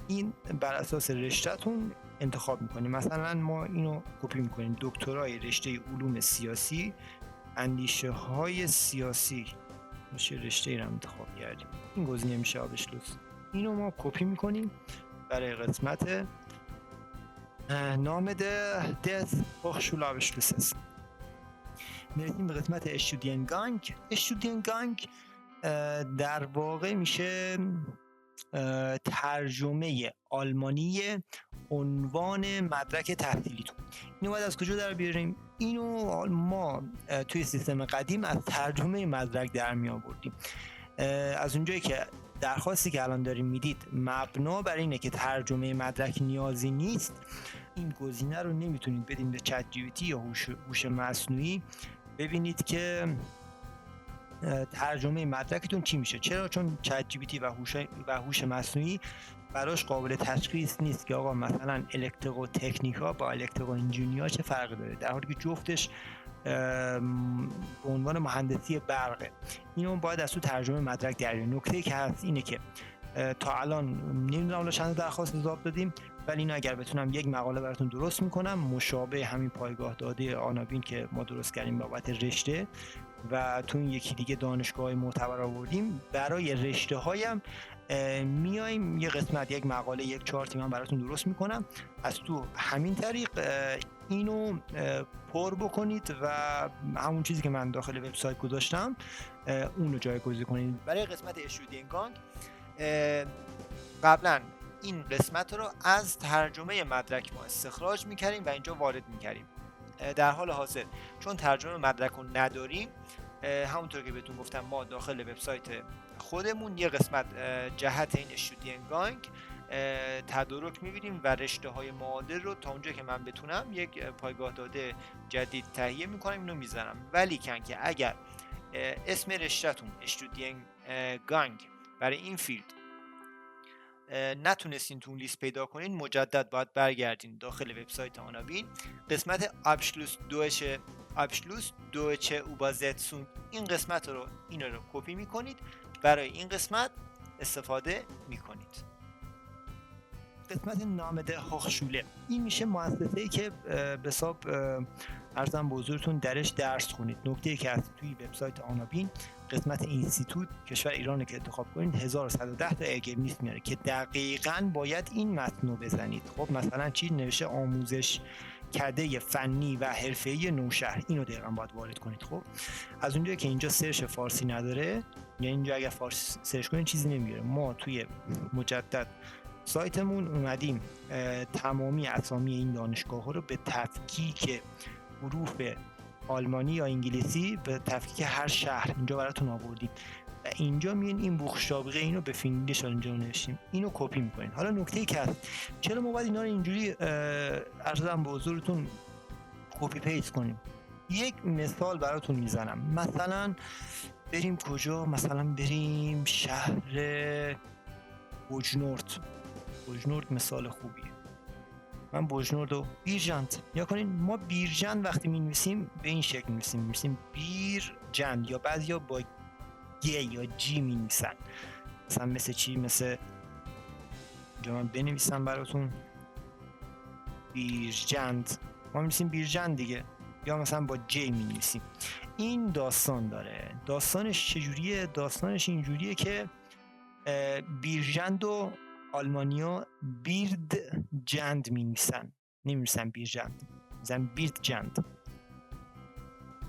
این بر اساس رشته‌تون انتخاب میکنید. مثلا ما اینو کپی میکنیم، دکترای رشته علوم سیاسی، اندیشه های سیاسی میشه رشته ای رو انتخاب کردیم، این گزینه میشه آبشلوس. اینو ما کپی میکنیم برای قسمت نام des Hochschulabschlusses. میرسیم به قسمت اشتودینگانگ. در واقع میشه ترجمه آلمانی عنوان مدرک تحصیلیتون. اینو باید از کجا در بیاریم؟ اینو ما توی سیستم قدیم از ترجمه مدرک در می آوردیم. از اونجایی که درخواستی که الان داریم میدید مبنا بر اینه که ترجمه مدرک نیازی نیست، این گزینه رو نمیتونید بدین به چت جی پی تی یا هوش مصنوعی ببینید که ترجمه مدرکتون چی میشه. چرا؟ چون چت جی پی تی و هوش مصنوعی براش قابل تشخیص نیست که آقا مثلا الکترو تکنیکا با الکترو انجینیرها چه فرقی داره، در حالی که جفتش به عنوان مهندسی برقه. اینو باید از تو ترجمه مدرک در بیاریم. نکته که هست اینه که تا الان نمیدونم حالا چند درخواست اضافه دادیم، ولی اینو اگر بتونم یک مقاله براتون درست میکنم مشابه همین پایگاه داده آنابین که ما درست کردیم بابت رشته و تو این یکی دیگه دانشگاه‌های معتبر آوردیم، برای رشته هایم میایم یه قسمت یک مقاله یک چارتی من براتون درست میکنم، از تو همین طریق اینو پر بکنید و همون چیزی که من داخل وبسایت گذاشتم اونو جایگزین کنید. برای قسمت اشودینگانگ قبلا این قسمت رو از ترجمه مدرک ما استخراج میکردیم و اینجا وارد میکردیم. در حال حاضر چون ترجمه مدرک رو نداریم، همونطور که بهتون گفتم ما داخل وبسایت خودمون یه قسمت جهت این اشودینگانگ تدارک میبینیم و رشته های معادل رو تا اونجا که من بتونم یک پایگاه داده جدید تهیه میکنم، اینو میزنم. ولی که اگر اسم رشتهتون اشودینگانگ برای این فیلد نتونستین تو اون لیست پیدا کنین، مجدد باید برگردین داخل وبسایت آنابین، قسمت Abschluss Deutsche Übersetzung، این قسمت رو کپی میکنید، برای این قسمت استفاده میکنید. قسمت نامده هوخشوله، این میشه مؤسسه‌ای که به حساب ارزم به حضورتون درش درس خونید. نکته‌ای که از توی وبسایت آنابین قسمت اینستیتوت کشور ایران که انتخاب کنید 1110 تا اگرمیس میاره که دقیقاً باید این متن رو بزنید. خب مثلا چی نوشته؟ آموزش کده فنی و حرفه‌ای نوشهر، اینو دقیقاً باید وارد کنید. خب از اونجایی که اینجا سرچ فارسی نداره، یعنی اینجا اگر فارسی سرچ کنید چیزی نمیاره، ما توی مجدد سایتمون اومدیم تمامی اسامی این دانشگاه‌ها رو به تفکیک حروف آلمانی یا انگلیسی به تفکیک هر شهر اینجا براتون آوردیم و اینجا میان این بوخشابقه اینو به فینگلیش اینجا نوشتیم، اینو کپی میکنین. حالا نکته‌ای که هست، چرا ما باید اینا رو اینجوری عرضم به حضورتون کپی پیست کنیم؟ یک مثال براتون میزنم. مثلا بریم کجا؟ مثلا بریم شهر بوجنورد مثال خوبیه. من بوجنورد و بیرجند یا کنین. ما بیرجند وقتی می‌نویسیم به این شکل می‌نویسیم بیرجند، یا بعضیا با گ یا جی می‌نویسن. مثلا مثل چی؟ مثل اینجا من بنویسم براتون بیرجند، ما می‌نویسیم بیرجند دیگه، یا مثلا با جی می‌نویسیم. این داستان داره. داستانش چجوریه؟ داستانش اینجوریه که بیرجند و آلمانیا بیرد جند می‌نویسن، نمی‌نویسن بیرجند، می‌نویسن بیرد جند.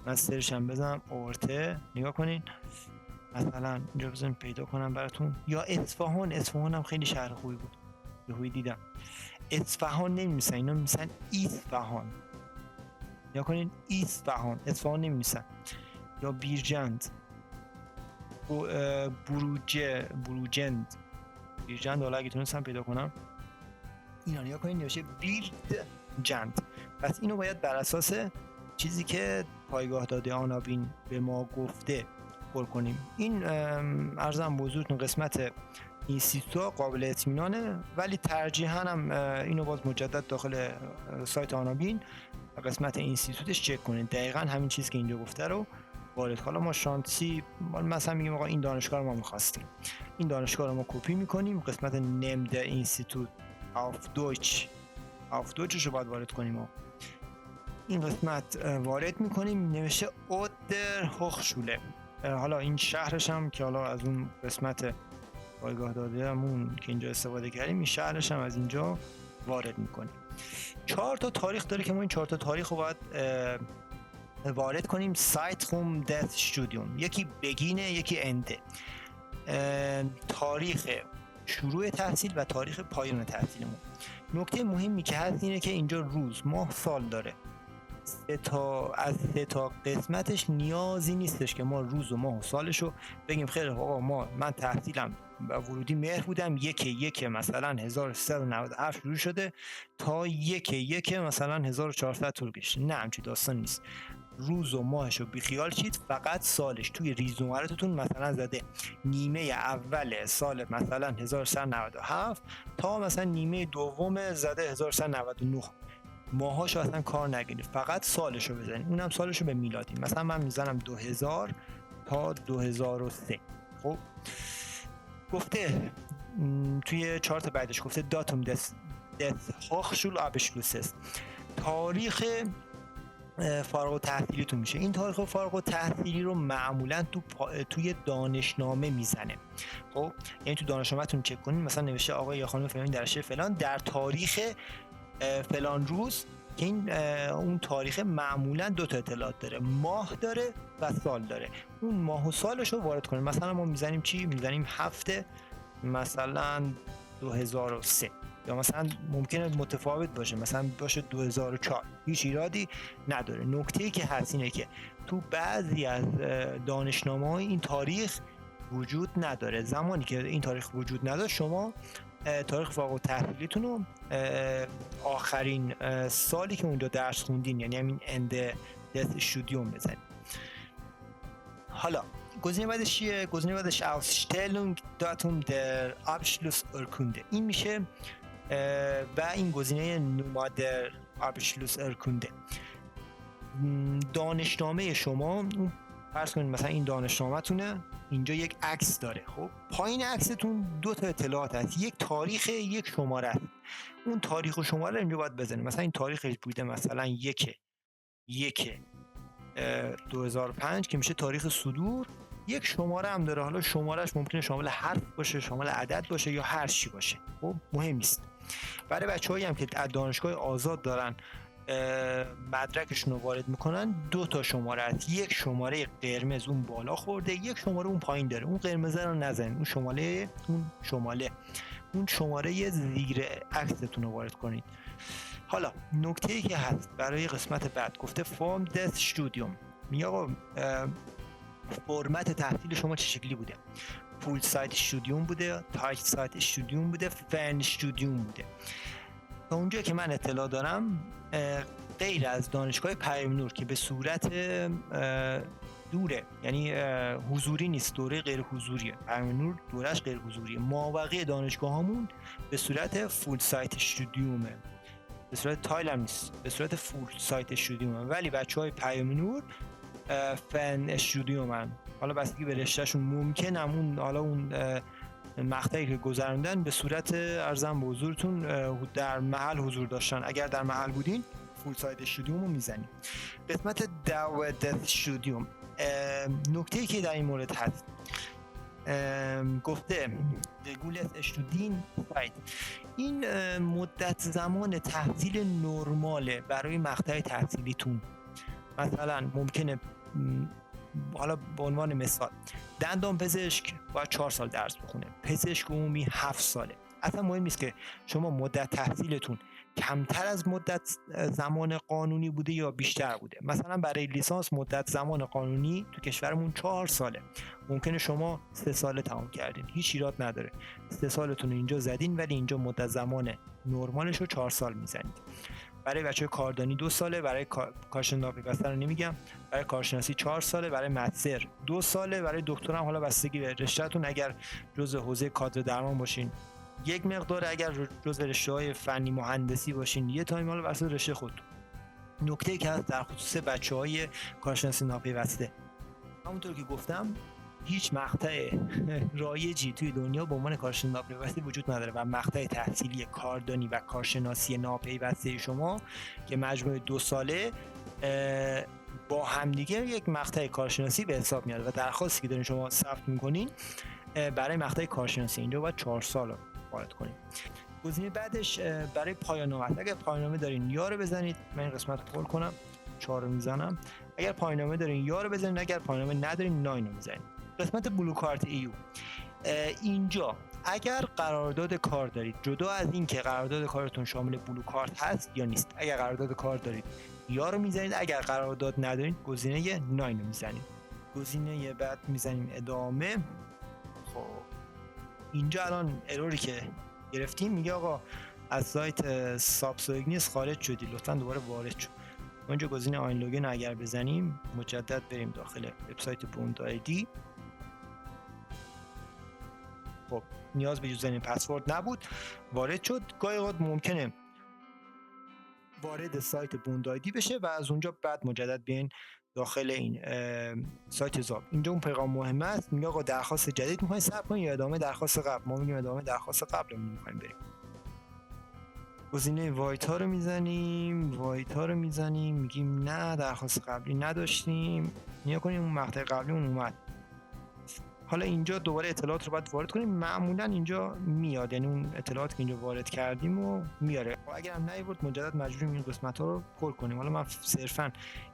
من سرچم بزنم اورته، نگاه کنین مثلا اینجا بزنم پیدا کنم براتون. یا اصفهان هم خیلی شهر خوبی بود، یهویی دیدم اصفهان نمی‌نویسن، اینا می‌نویسن ایسفهان. نگاه کنین اصفهان نمی‌نویسن. یا بیرجند بیرجند، حالا اگه تونستم پیدا کنم اینا نیا کنید، نوشته بیرجند. پس اینو باید بر اساس چیزی که پایگاه داده آنابین به ما گفته پر کنیم. این عرضم بزرگتون قسمت اینستیتوت قابل اطمینانه، ولی ترجیحاً هم اینو باز مجدد داخل سایت آنابین قسمت اینستیتوتش چک کنید دقیقاً همین چیزی که اینجا گفته رو وارد. حالا ما شانسی مثلا میگیم آقا این دانشگاه رو ما می‌خواستیم، این دانشگاه رو ما کپی می‌کنیم، قسمت نیم در اینستیتوت آف دویچ رو باید وارد کنیم و این قسمت وارد می‌کنیم، نوشته اودر هوخشوله. حالا این شهرش هم که حالا از اون قسمت پایگاه داده همون که اینجا استفاده کردیم، این شهرش هم از اینجا وارد می‌کنیم. 4 تا تاریخ داره که ما این 4 تا تاریخ رو باید وارد کنیم. سایتروم دت استودیوم، یکی بگینه یکی انده، تاریخ شروع تحصیل و تاریخ پایان تحصیلمون. نکته مهمی که هست اینه که اینجا روز ماه سال داره. از 3 تا قسمتش نیازی نیستش که ما روز و ماه و سالش رو بگیم خیلی آقا من تحصیلم ورودی مهر بودم 1 مثلا 1397 شروع شده تا 1 مثلا 1400 طول کشید. نه همچین داستان نیست. روز و ماهش رو بیخیال شید، فقط سالش توی ریزنمراتتون مثلا زده نیمه اول سال مثلا 1397 تا مثلا نیمه دوم زده 1399. ماهاشو اصلا کار نگیرید، فقط سالشو بزنید، اونم سالشو به میلادی. مثلا من میزنم 2000 تا 2003. خب گفته توی چارت بعدش گفته داتوم دس هوخشول آبشلوسس، تاریخ فارغ التحصیلیتون میشه. این تاریخ فارغ التحصیلی رو معمولا توی دانشنامه میزنه. خب یعنی تو دانشنامه‌تون چک کنین، مثلا نوشته آقای یا خانم فلان در رشته فلان در تاریخ فلان روز، که این اون تاریخ معمولا 2 تا اطلاعات داره، ماه داره و سال داره. اون ماه و سالش رو وارد کنیم. مثلا ما میزنیم چی؟ میزنیم هفته مثلا 2003، یا مثلا ممکنه متفاوت باشه، مثلا باشه 2004، هیچ ایرادی نداره. نکته‌ای که هست اینه که تو بعضی از دانشنامه‌های این تاریخ وجود نداره. زمانی که این تاریخ وجود نداره، شما تاریخ فارغ التحصیلیتون رو آخرین سالی که اونجا درس خوندین، یعنی همین اند دس استودیوم بزنید. حالا گزینه بعدش چیه؟ گزینه بعدش Ausstellung Datum der Abschlussurkunde. این میشه و این گزینه Nummer der Abschlussurkunde. دانشنامه شما، فرض کنید مثلا این دانشنامه‌تونه، اینجا یک عکس داره. خب پایین عکستون 2 تا اطلاعات هست، یک تاریخ، یک شماره است. اون تاریخ و شماره رو اینجا باید بزنید. مثلا این تاریخش بوده مثلا 1/2005 که میشه تاریخ صدور. یک شماره هم داره، حالا شمارهش ممکنه شامل حرف باشه، شامل عدد باشه، یا هر چی باشه. خب مهم نیست. برای بچه‌هایی هم که از دانشگاه آزاد دارن مدرکشون رو وارد میکنن، 2 تا شماره هست، یک شماره قرمز اون بالا خورده، یک شماره اون پایین داره. اون قرمزه رو نزنید، اون شماره زیر عکستون رو وارد کنید. حالا نکته‌ای که هست برای قسمت بعد، گفته فرم دس استودیوم. میگه آقا فرمت تحصیل شما چه شکلی بوده؟ فول سایت استودیوم بوده، تایت سایت استودیوم بوده، فن استودیوم بوده. تا اونجا که من اطلاع دارم، غیر از دانشگاه پیام نور که به صورت دوره، یعنی حضوری نیست، دوره غیر حضوریه، پیام نور دورش غیر حضوریه، مابقی دانشگاهامون به صورت فول سایت استودیومه، به صورت تایل هم نیست، به صورت فول سایت استودیومه. ولی بچهای پیام نور فن استودیومن. حالا بستگی به رشتهشون ممکنه اون حالا اون مقطعی که گذروندن به صورت ارزم به حضورتون در محل حضور داشتن. اگر در محل بودین فول سایت استودیوم رو میزنیم. قسمت دعوت استودیوم، نکته‌ای که در این مورد هست، گفته رگولت استودین سایت، این مدت زمان تحصیل نرماله برای مقطع تحصیلیتون. مثلا ممکنه حالا به عنوان مثال دندان پزشک باید 4 سال درس بخونه، پزشک عمومی 7 ساله. اصلا مهم نیست که شما مدت تحصیلتون کمتر از مدت زمان قانونی بوده یا بیشتر بوده. مثلا برای لیسانس مدت زمان قانونی تو کشورمون 4 ساله، ممکنه شما 3 ساله تمام کردین، هیچ ایراد نداره، 3 سالتون اینجا زدین ولی اینجا مدت زمان نرمالش رو 4 سال میزنید. برای بچه کاردانی 2 ساله، برای کارشناسی رو نمیگم، برای کارشناسی 4 ساله، برای مستر 2 ساله، برای دکترا هم حالا بستگی به رشتهتون، اگر جزء حوزه کادر درمان باشین یک مقدار، اگر جزء رشته‌های فنی مهندسی باشین یه تایم، حالا واسه رشته خود. نکته که هست در خصوص بچه‌های کارشناسی ناپیوسته، همونطور که گفتم هیچ مقطع رایجی توی دنیا به عنوان کارشناسی ناپیوسته وجود نداره و مقطع تحصیلی کاردانی و کارشناسی ناپیوسته شما که مجموع 2 ساله با همدیگه یک مقطع کارشناسی به حساب میاد و درخواستی که دارین شما ثبت میکنین برای مقطع کارشناسی اینجا باید 4 سال وارد کنید. گزینه بعدش برای پایان نامه است. اگر پایان نامه دارین یا رو بزنید، من این قسمت رو پر کنم، 4 رو میزنم. اگر پایان نامه دارین یا رو بزنید، اگر پایان نامه ندارین 9 رو میزنید. قسمت بلو کارت ایو، اینجا اگر قرارداد کار دارید، جدا از این که قرارداد کارتون شامل بلو کارت هست یا نیست، اگر قرارداد کار دارید یا رو میزنید، اگر قرارداد ندارید گزینه 9 رو میزنید. گزینه بعد میزنیم ادامه. خب اینجا الان اروری که گرفتیم میگه آقا از سایت سابسوگنیس خارج شدی، لطفا دوباره وارد شو. اونجا گزینه آین لوگین اگر بزنیم مجدد بریم داخل وبسایت بوند آیدی. خب نیاز به یوزرنیم پسورد نبود، وارد شد. گاهی اوقات ممکنه وارد سایت بوند آیدی بشه و از اونجا بعد مجدد بیاین داخل این سایت زاب. اینجا اون پیغام مهم است، میگه آقا درخواست جدید میخواین ثبت کنین یا ادامه درخواست قبل. ما میگیم ادامه درخواست قبل رو میخوایم بریم. گزینه وایتا رو میزنیم، میگیم نه درخواست قبلی نداشتیم، نیا کنیم اون مقطع قبلی اون اومد. حالا اینجا دوباره اطلاعات رو باید وارد کنیم، معمولا اینجا میاد، یعنی اون اطلاعاتی که اینجا وارد کردیم و میاره. اگر هم نیورد مجدد مجبوریم این قسمت ها رو پر کنیم. حالا من صرفا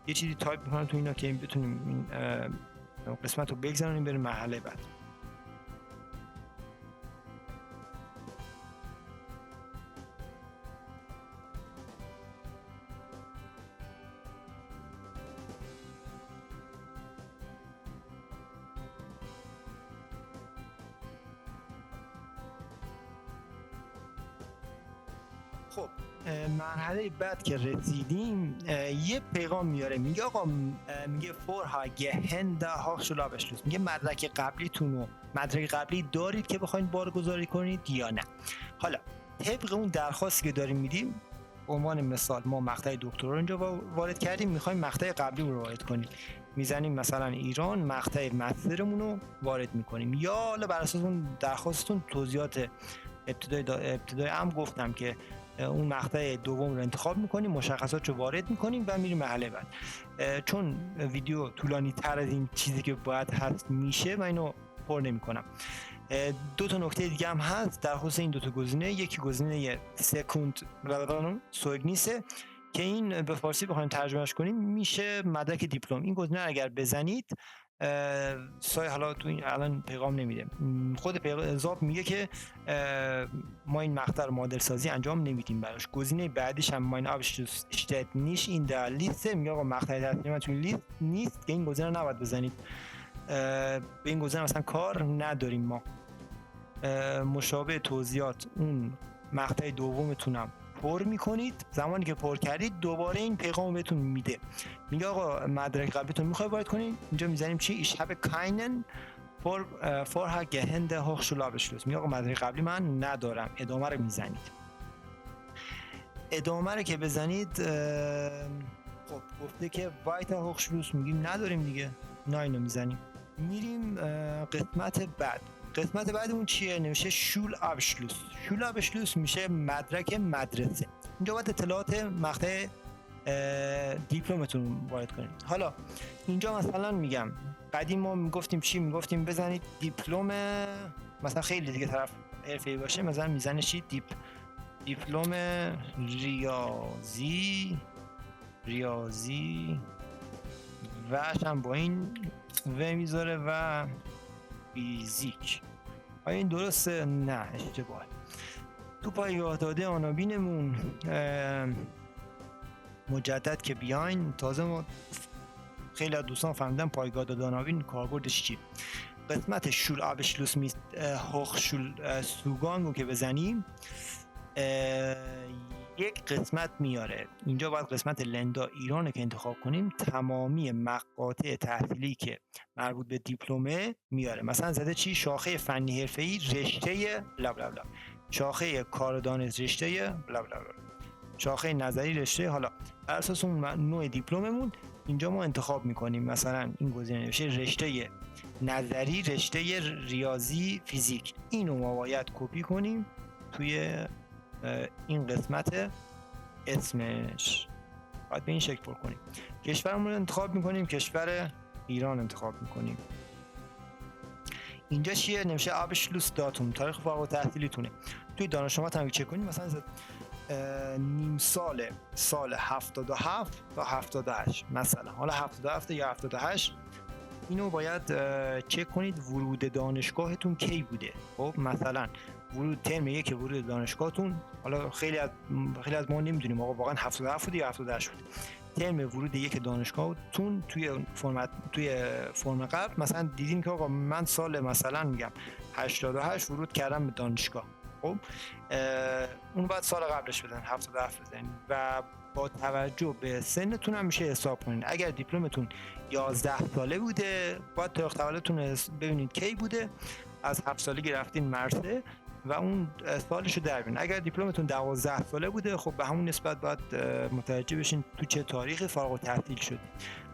یه چیزی تایپ میکنم تو اینا که بتونیم این قسمت رو بگذاریم بریم مرحله بعد. خب مرحله بعد که رسیدیم یه پیغام میاره، میگه آقا میگه هند هاخشلابشلوس، میگه مدرک قبلی دارید که بخواید بارگذاری کنید یا نه. حالا طبق اون درخواستی که داریم میدیم، به عنوان مثال ما مقطع دکترا رو اینجا وارد کردیم، میخوایم مقطع قبلی رو وارد کنیم، میزنیم مثلا ایران، مقطع مسترمون رو وارد میکنیم. یا حالا بر اساس اون درخواستتون توضیحات ابتدای هم گفتم که اون مقطع دوم رو انتخاب میکنیم، مشخصات رو وارد میکنیم و میریم مرحله بعد. چون ویدیو طولانی تر از این چیزی که باید هست میشه، من اینو پر نمیکنم. 2 تا نکته دیگه هم هست در خصوص این 2 تا گزینه. یکی گزینه سکوند سوگنیسه که این به فارسی بخوایم ترجمهش کنیم میشه مدرک دیپلم. این گزینه اگر بزنید حالا تو این الان پیغام نمیده، خود زاب میگه که ما این مقطع مدل سازی انجام نمیدیم براش. گزینه بعدیش هم ماین ابشتت نیش این در لیست، میگه آقا مقطع تصمیم من توی لیست نیست که این گزینه رو نباید بزنید، به این گزینه مثلا کار نداریم ما. مشابه توضیحات اون مقطع دومتونم پر میکنید، زمانی که پر کردید دوباره این پیغام بهتون میده، میگه آقا مدرک قبلیتون میخوای وارد کنید. اینجا میزنیم چی؟ Ich habe keinen vorher gehende Hochschulabschluss، میگه آقا مدرک قبلی من ندارم. ادامه رو میزنید. ادامه رو که بزنید خب گفته که weiter Hochschulabschluss، میگیم نداریم دیگه، 9 رو میزنیم. میریم قسمت بعد. قسمت بعدمون چیه؟ نمیشه شول ابشلوس میشه مدرک مدرسه. اینجا باید اطلاعات مقطع دیپلمتون وارد کنید. حالا اینجا مثلا میگم قدیم ما میگفتیم چی؟ میگفتیم بزنید دیپلم، مثلا خیلی دیگه طرف حرفه‌ای باشه مثلا میزنه چی؟ دیپلم ریاضی وش هم با این و میذاره و فیزیک. آیا این درسته؟ نه اشتباه. تو پایگاه داده آنابینمون مجدد که بیاین، تازه ما خیلی از دوستان فهمیدن پایگاه داده آنابین کاربردش چیه. قسمت شول آبشلوس میست هوخ شول سوگان رو که بزنیم یک قسمت میاره. اینجا باید قسمت لندا ایران که انتخاب کنیم، تمامی مقاطع تحصیلی که مربوط به دیپلمه میاره. مثلا زده چی؟ شاخه فنی حرفه‌ای رشته بلا بلا بلا، شاخه کار دانش رشته بلا بلا بلا، شاخه نظری رشته. حالا بر اساس اون نوع دیپلممون اینجا ما انتخاب میکنیم. مثلا این گزینه نوشته رشته نظری رشته ریاضی فیزیک. اینو ما باید کپی کنیم توی این قسمت اسمش، باید به این شکل پر کنیم. کشورمون رو انتخاب میکنیم، کشور ایران انتخاب میکنیم. اینجا چیه؟ نمیشه آبشلوس داتوم، تاریخ فارغ التحصیلیتونه. توی دانشگاه هم چک کنیم، مثلا نیم سال 77 تا 78 مثلا، حالا 77 یا 78 اینو باید چک کنید ورود دانشگاهتون کی بوده. خب مثلا ورود ترم یک ورود دانشگاهتون، حالا خیلی از ما نمیدونیم آقا واقعا 77 بود یا 78 بود. ترم ورود یک دانشگاهتون توی فرم قبل مثلا دیدیم که آقا من سال مثلا میگم 88 ورود کردم به دانشگاه. خب اون بعد سال قبلش بدن 77 بزنید و با توجه به سنتون هم میشه حساب کنید. اگر دیپلمتون 11 ساله بوده باید تاریخ تولدتون ببینید کی بوده، از 7 سالگی رفتین مرسه و اون سالشو در بیارین. اگر دیپلمتون 12 ساله بوده خب به همون نسبت باید متوجه بشین تو چه تاریخی فارغ التحصیل شد،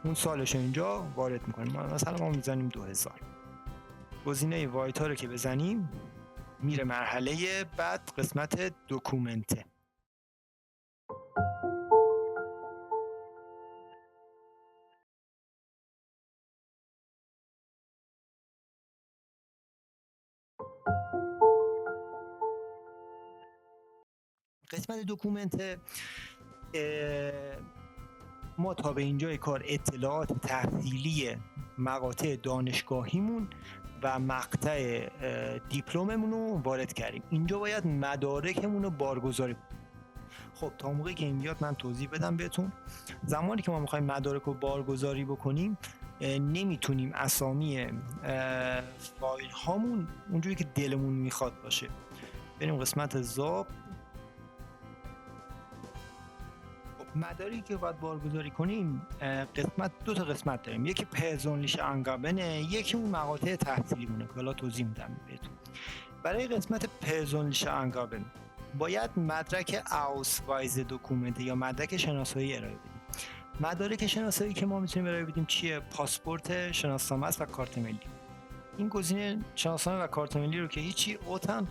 اون سالشو اینجا وارد میکنیم. مثلا ما میزنیم 2000. گزینه وایتا رو که بزنیم میره مرحله بعد، قسمت دکومنته. قسمت دکومنت ما تا به اینجای کار اطلاعات تحصیلی مقاطع دانشگاهیمون و مقطع دیپلممون رو وارد کردیم. اینجا باید مدارکمون رو بارگذاری کنیم. خب تا موقعی که این بیاد من توضیح بدم بهتون. زمانی که ما میخوایم مدارک رو بارگذاری بکنیم نمیتونیم اسامی فایل هامون اونجوری که دلمون میخواد باشه. بریم قسمت ضبط. مدارکی که باید بارگذاری کنیم دو تا قسمت داریم. یکی پرسونلیش انگابنه، یکی اون مقاطع تحصیلی مونه که حالا توضیح میدم بهتون. برای قسمت پرسونلیش انگابن باید مدرک اوسوایز دکومنت یا مدرک شناسایی ارائه بدیم. مدارک شناسایی که ما میتونیم ارائه بدیم چیه؟ پاسپورت، شناسنامه است و کارت ملی. این گزینه شناسنامه و کارت ملی رو که هیچی، اوتن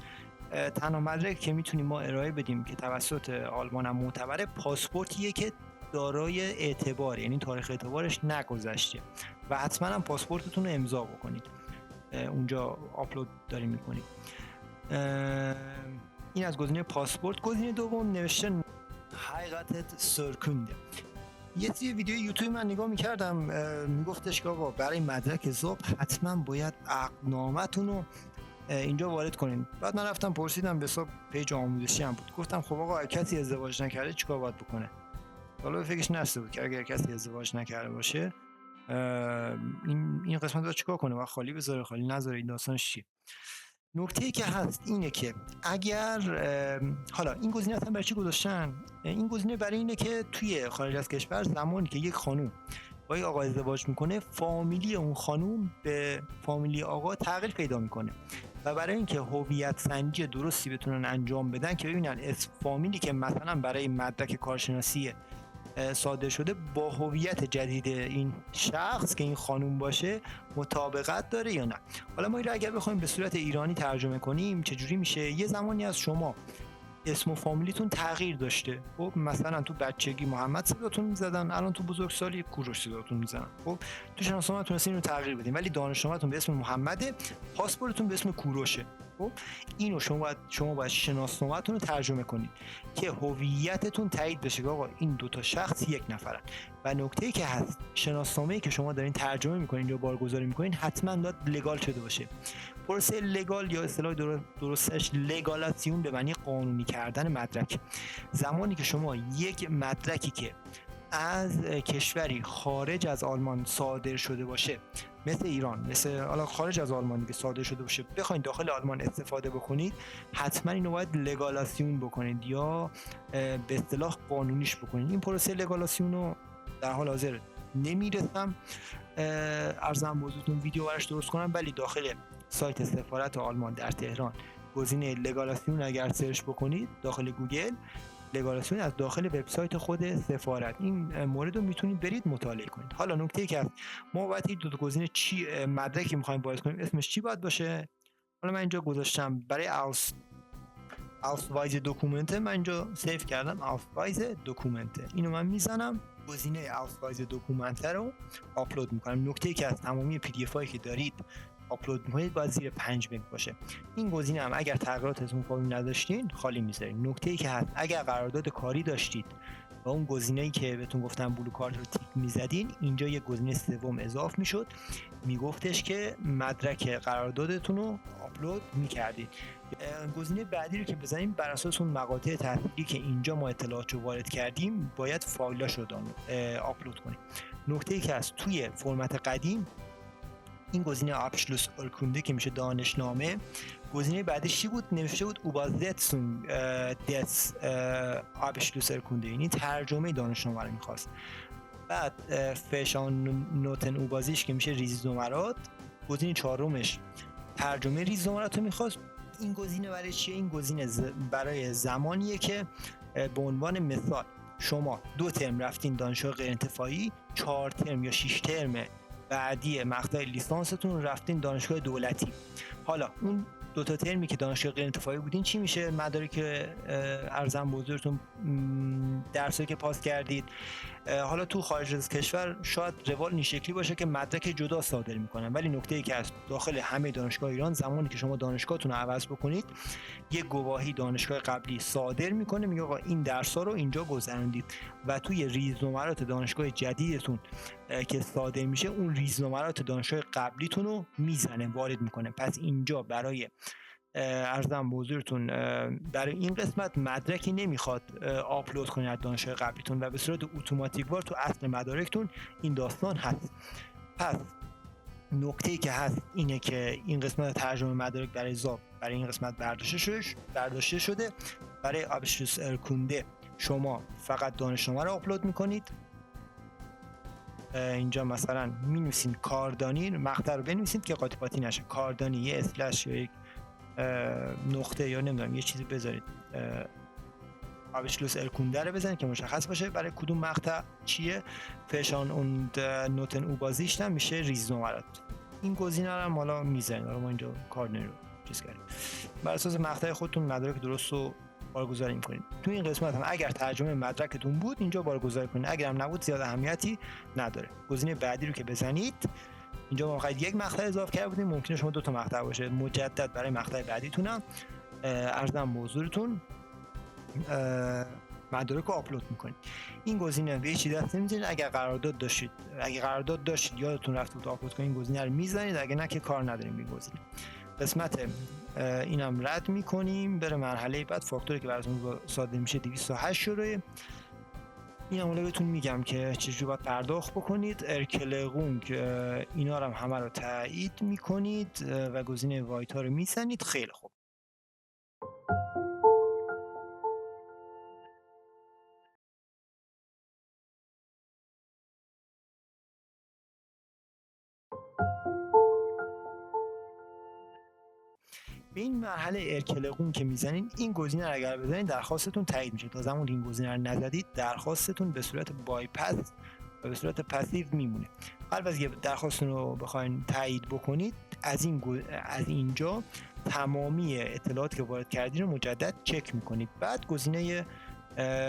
تنها مدرکی که میتونیم ما ارائه بدیم که توسط آلمان هم معتبره پاسپورتیه که دارای اعتبار، یعنی تاریخ اعتبارش نگذشته و حتما هم پاسپورتتون رو امضا بکنید، اونجا آپلود داریم میکنید. این از گزینه پاسپورت. گزینه دوم نوشته حقیقت سرکنده. یه ویدیو یوتیوب من نگاه میکردم میگفتش که آقا برای مدرک ضبط حتما باید عقدنامه‌تون رو اینجا وارد کنین. بعد من رفتم پرسیدم، به حساب پیج آموزشی هم بود، گفتم خب آقا کسی ازدواج نکرده چیکار باید بکنه؟ حالا فکرش نرسیده بود که اگر کسی ازدواج نکرده باشه این قسمت رو چیکار کنه و خالی بذاره خالی نذاره، این داستانش چیه؟ نکته‌ای که هست اینه که اگر حالا این گزینه اصلا برای چی گذاشتن؟ این گزینه برای اینه که توی خارج از کشور زمانی که یک خانوم با یک آقا ازدواج میکنه فامیلی اون خانوم به فامیلی آقا تغییر پیدا میکنه و برای اینکه هویت سنجی درستی بتونن انجام بدن که ببینن اسم فامیلی که مثلا برای مدرک کارشناسی صادر شده با هویت جدید این شخص که این خانوم باشه مطابقت داره یا نه. حالا ما این رو اگر بخوایم به صورت ایرانی ترجمه کنیم چجوری میشه؟ یه زمانی از شما اسم و فامیلیتون تغییر داشته، خب مثلا تو بچگی محمد صداتون میزدن، الان تو بزرگسالی کوروش صداتون میزنن. خب تو شناسنامه‌تون تونستین رو تغییر بدین ولی دانشنامه‌تون به اسم محمده، پاسپورتتون به اسم کوروشه. خب اینو شما باید شناسنامه‌تون رو ترجمه کنید که هویتتون تایید بشه که آقا این دو تا شخص یک نفرن. و نکته‌ای که هست، شناسنامه‌ای که شما دارین ترجمه می‌کنین یا بارگذاری می‌کنین حتما باید لگال شده باشه. پروسه لگال یا اصطلاح درستش لگالاسیون به معنی قانونی کردن مدرک. زمانی که شما یک مدرکی که از کشوری خارج از آلمان صادر شده باشه، مثل ایران، مثل حالا خارج از آلمان که صادر شده باشه، بخواید داخل آلمان استفاده بکنید، حتما اینو باید لگالاسیون بکنید یا به اصطلاح قانونیش بکنید. این پروسه لگالاسیون رو در حال حاضر نمیرسم ارزم بزرگتون ویدیو براش درست کنم، ولی داخل سایت سفارت آلمان در تهران گزینه لگالاسیون اگر سرچ بکنید داخل گوگل، لگالاسیون از داخل وبسایت خود سفارت، این مورد رو میتونید برید مطالعه کنید. حالا نکته که هست، ما باید این دو تا گزینه چی مدرکی میخوایم وارد کنیم، اسمش چی باید باشه؟ حالا من اینجا گذاشتم برای Ausweise Dokumente، من اینجا سیو کردم Ausweise Dokumente. اینو من میزنم، گزینه Ausweise Dokumente رو آپلود میکنم. نکته که از تمامی PDF هایی که دارید آپلود میکنید باید زیر 5 مگ باشه. این گزینه هم اگر تغییراتتون کامل نداشتین خالی میذارید. نکته که هست، اگر قرارداد کاری داشتید و اون گزینه‌ای که بهتون گفتم بلو کارت رو تیک میزدین، اینجا یه گزینه سوم اضافه میشد، میگفتش که مدرک قراردادتون رو آپلود میکردید. گزینه بعدی رو که بزنیم، بر اساس اون مقاطع تحلیلی که اینجا ما اطلاعات رو وارد کردیم باید فایل‌هاش رو آپلود کنیم. نکته‌ای که هست، توی فرمت قدیم این گزینه آبشلوس ارکونده که میشه دانشنامه، گزینه بعدش چی بود؟ نوشته بود اوبازتسون دس آبشلوس ارکونده، یعنی ترجمه دانشنامه رو میخواست. بعد فشان نوتن اوبازیش که میشه ریزنمرات، گزینه چهارمش ترجمه ریزنمرات رو میخواست. این گزینه برای چیه؟ این گزینه برای زمانیه که به عنوان مثال شما 2 ترم رفتین دانشگاه غیر انتفاعی، 4 ترم یا 6 ترم بعدی مقطع لیسانستون رفتین دانشگاه دولتی. حالا اون 2 تا ترمی که دانشگاه غیر انتفاعی بودین چی میشه؟ مدارک ارزم بزرگتون، درسایی که پاس کردید. حالا تو خارج از کشور شاید روال این شکلی باشه که مدرک جدا صادر میکنن، ولی نکته‌ای که هست، داخل همه دانشگاه ایران زمانی که شما دانشگاهتون رو عوض بکنید، یک گواهی دانشگاه قبلی صادر میکنه، میگه آقا این درس‌ها رو اینجا گذروندید، و توی ریزنمرات دانشگاه جدیدتون که صادر میشه اون ریزنمرات دانشگاه قبلیتون رو میزنه، وارد میکنه. پس اینجا برای ارزم بزرگتون برای این قسمت مدرکی نمیخواد آپلود کنید از دانشگاه قبلیتون و به صورت اتوماتیک وار تو اصل مدارکتون این داستان هست. پس نکته‌ای که هست اینه که این قسمت ترجمه مدارک برای زاب برای این قسمت برداشته شده. برای آبشلوس ارکونده شما فقط دانشنامه رو آپلود میکنید. اینجا مثلا مینویسین کاردانی، مقطع رو بنویسید که قاطی پاتی نشه، کاردانی یه اسلش یا یک نقطه یا نمیدونم یه چیزی بذارید، آبشلوس ارکونده رو بزنید که مشخص باشه برای کدوم مقطع چیه. فشان اون نوتن اوبازیش هم میشه ریزنمرات. این گزینه رو هم حالا میزنید، ما اینجا کاردانی رو چیز کردیم. بر اساس مقطع خودتون مدارک درست رو بارگذاری می‌کنید. تو این قسمت هم اگر ترجمه مدرکتون بود اینجا بارگذاری کنید، اگر هم نبود زیاد اهمیتی نداره. گزینه بعدی رو که بزنید، اینجا ما فقط یک مقطع اضافه کرده بودیم، ممکنه شما 2 تا مقطع باشه. مجدد برای مقطع بعدیتونم ارزم به حضورتون مدارک رو آپلود میکنید. این گزینه به هیچ چیز دست نمیزنید. اگر قرارداد داشتید یادتون رفته بود آپلود کنید، این گزینه رو میزنید، اگه نه که کار نداریم این گزینه. قسمت اینم رد میکنیم، بره مرحله بعد. فاکتوری که براتون صادر میشه 208 شروعه. این هم بهتون میگم که چجوری باید پرداخت بکنید. ارکلغونگ اینا رو هم همه رو تایید میکنید و گزینه وایت ها رو میزنید. خیلی خوب. به این مرحله ارکلغون که میزنید، این گزینه رو اگر بزنید درخواستتون تایید میشه. تا زمانی این گزینه رو نزدید درخواستتون به صورت بایپاس و به صورت پسیو میمونه. البته درخواستتون رو بخواید تایید بکنید، از اینجا تمامی اطلاعاتی که وارد کردین رو مجدد چک میکنید. بعد گزینه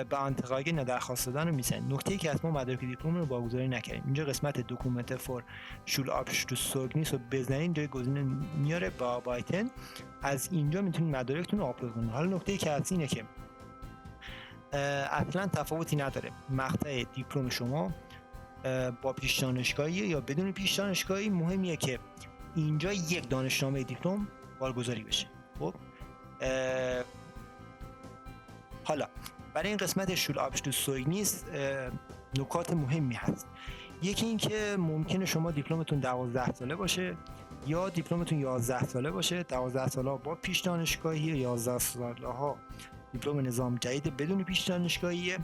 به انتقاگ نه درخواست دادن رو میزنید. نکته ای که از ما مدارک دیپلم رو واگذاری نکردیم. اینجا قسمت دکومنت فور شول آبشتوسوگنیس رو بزنید، اینجا گزینه میاره با بایتن. از اینجا میتونید مدارکتون رو آپلود کنید. حالا نکته ای که هست اینه که اصلا تفاوتی نداره مقطع دیپلم شما با پیش دانشگاهی یا بدون پیش دانشگاهی. مهمیه که اینجا یک دانشنامه دیپلم بارگذاری بشه. خب حالا برای این قسمت شول آبشتوسوگنیس نکات مهمی هست. یکی این که ممکنه شما دیپلمتون 12 ساله باشه یا دیپلمتون 11 ساله باشه. 12 ساله با پیش دانشگاهی، 11 ساله ها دیپلم نظام جدید بدون پیش دانشگاهیه.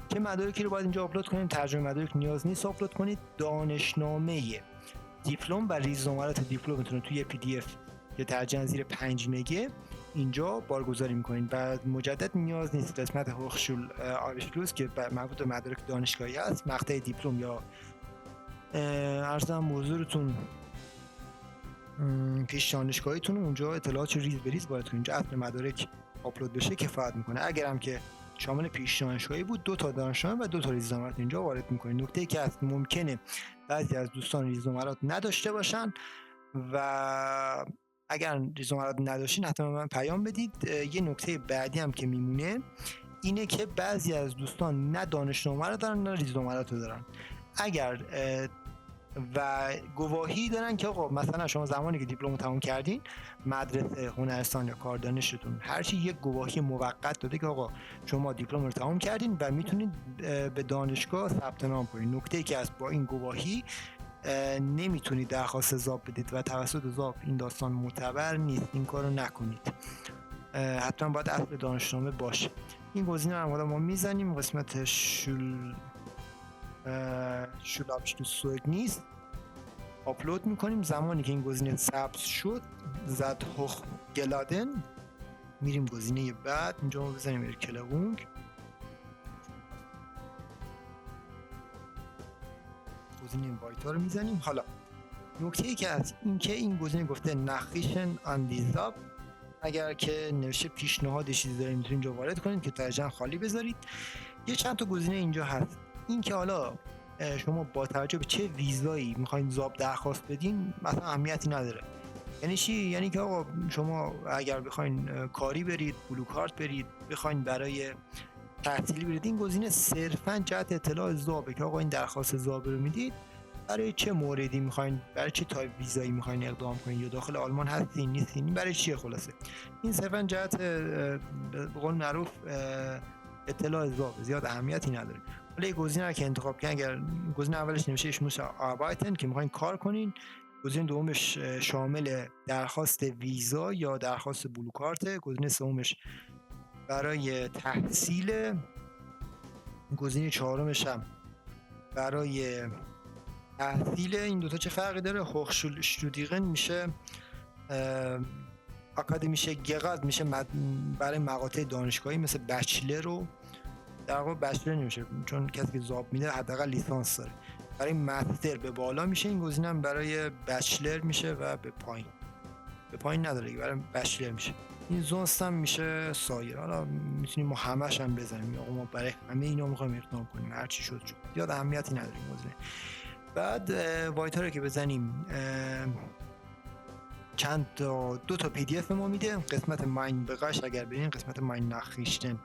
که مدارکی رو باید اینجا آپلود کنیم. ترجمه مدارک نیاز نیست آپلود کنید. دانشنامه دیپلم و ریز نمرات دیپلمتون رو توی پی دی اف که ترجمه زیر 5 مگه اینجا بارگذاری میکنین و مجدد نیاز نیست قسمت هوخشول آبشلوس که مربوط به مدارک دانشگاهی است، مقطع دیپلم یا ارزم حضورتون پیش دانشگاهیتون اونجا اطلاعات ریز به ریز باید اینجا اصل مدارک آپلود بشه کفایت میکنه. اگرم که شامل پیش دانشگاهی بود 2 تا دانشنامه و 2 تا ریز نمرات اینجا وارد میکنید. نکته ای که هست ممکنه بعضی از دوستان ریز نمرات نداشته باشن و اگر ریز نمرات نداشتین حتما من پیام بدید. یه نکته بعدی هم که میمونه اینه که بعضی از دوستان نه دانشنامه رو دارن نه ریز نمرات رو دارن. اگر و گواهی دارن که آقا مثلا شما زمانی که دیپلم تموم کردین مدرسه، هنرستان یا کاردانشتون هرچی یک گواهی موقت داده که آقا شما دیپلم رو تموم کردین و میتونید به دانشگاه ثبت نام کنید. نکته ای که از با این گواهی نمیتونید درخواست ضابط بدید و توسط ضابط این داستان معتبر نیست. این کارو نکنید. حتما باید اصل دانشنامه باشه. این گزینه رو ما میزنیم قسمت شول آبشتوسوگنیس آپلود میکنیم. زمانی که این گزینه ثبت شد زد هوخ گلادن میریم گزینه بعد. اینجا ما بزنیم ارکلگونگ، گزینه وایتا رو میزنیم. حالا نکته ای که از این که این گزینه گفته نخیشن اندیزاب، اگر که نوشته پیشنهاد چیزی دارید میتونید اینجا وارد کنید که ترجمه خالی بذارید. یه چند تا گزینه اینجا هست. این که حالا شما با توجه به چه ویزایی میخواین ضابط درخواست بدین مثلا اهمیتی نداره. یعنی چی؟ یعنی که آقا شما اگر بخواین کاری برید، بلو کارت برید، بخواین برای تحصیلی برید، این گزینه صرفا جهت اطلاع ضابط که آقا این درخواست ضابط رو میدید برای چه موردی میخواین، برای چه تایپ ویزایی میخواین اقدام کنین، یا داخل آلمان هستین نیستین، برای چیه. خلاصه این صرفا جهت به قول معروف اطلاع ضابط، زیاد اهمیتی نداره. حالا یه گزینه که انتخاب کنین، اگر گزینه اولش نمیشه اشموس آربایتن که میخواین کار کنین، گزینه دومش شامل درخواست ویزا یا درخواست بلو کارت، گزینه سومش برای تحصیل، گزینه چهارمش هم برای تحصیل. این دوتا چه فرقی داره؟ هوخشول شتودیغن میشه اکادمیشه، گقاد میشه برای مقاطع دانشگاهی مثل بچلر رو، در واقع بچلر نمیشه چون کسی که ضابط میده حداقل لیسانس داره. برای مستر به بالا میشه این گزینه هم برای بچلر میشه و به پایین نداره برای بچلر میشه. این زونست هم میشه سایر. حالا میتونیم ما همش هم بزنیم یا ما برای همه اینا میخوایم اقدام کنیم، هر چی شد زیاد اهمیتی نداره این گزینه. بعد وایتا رو که بزنیم چند تا 2 تا پی دی اف ما میده. قسمت ماین بقاش اگر برین قسمت ماین نخیشتن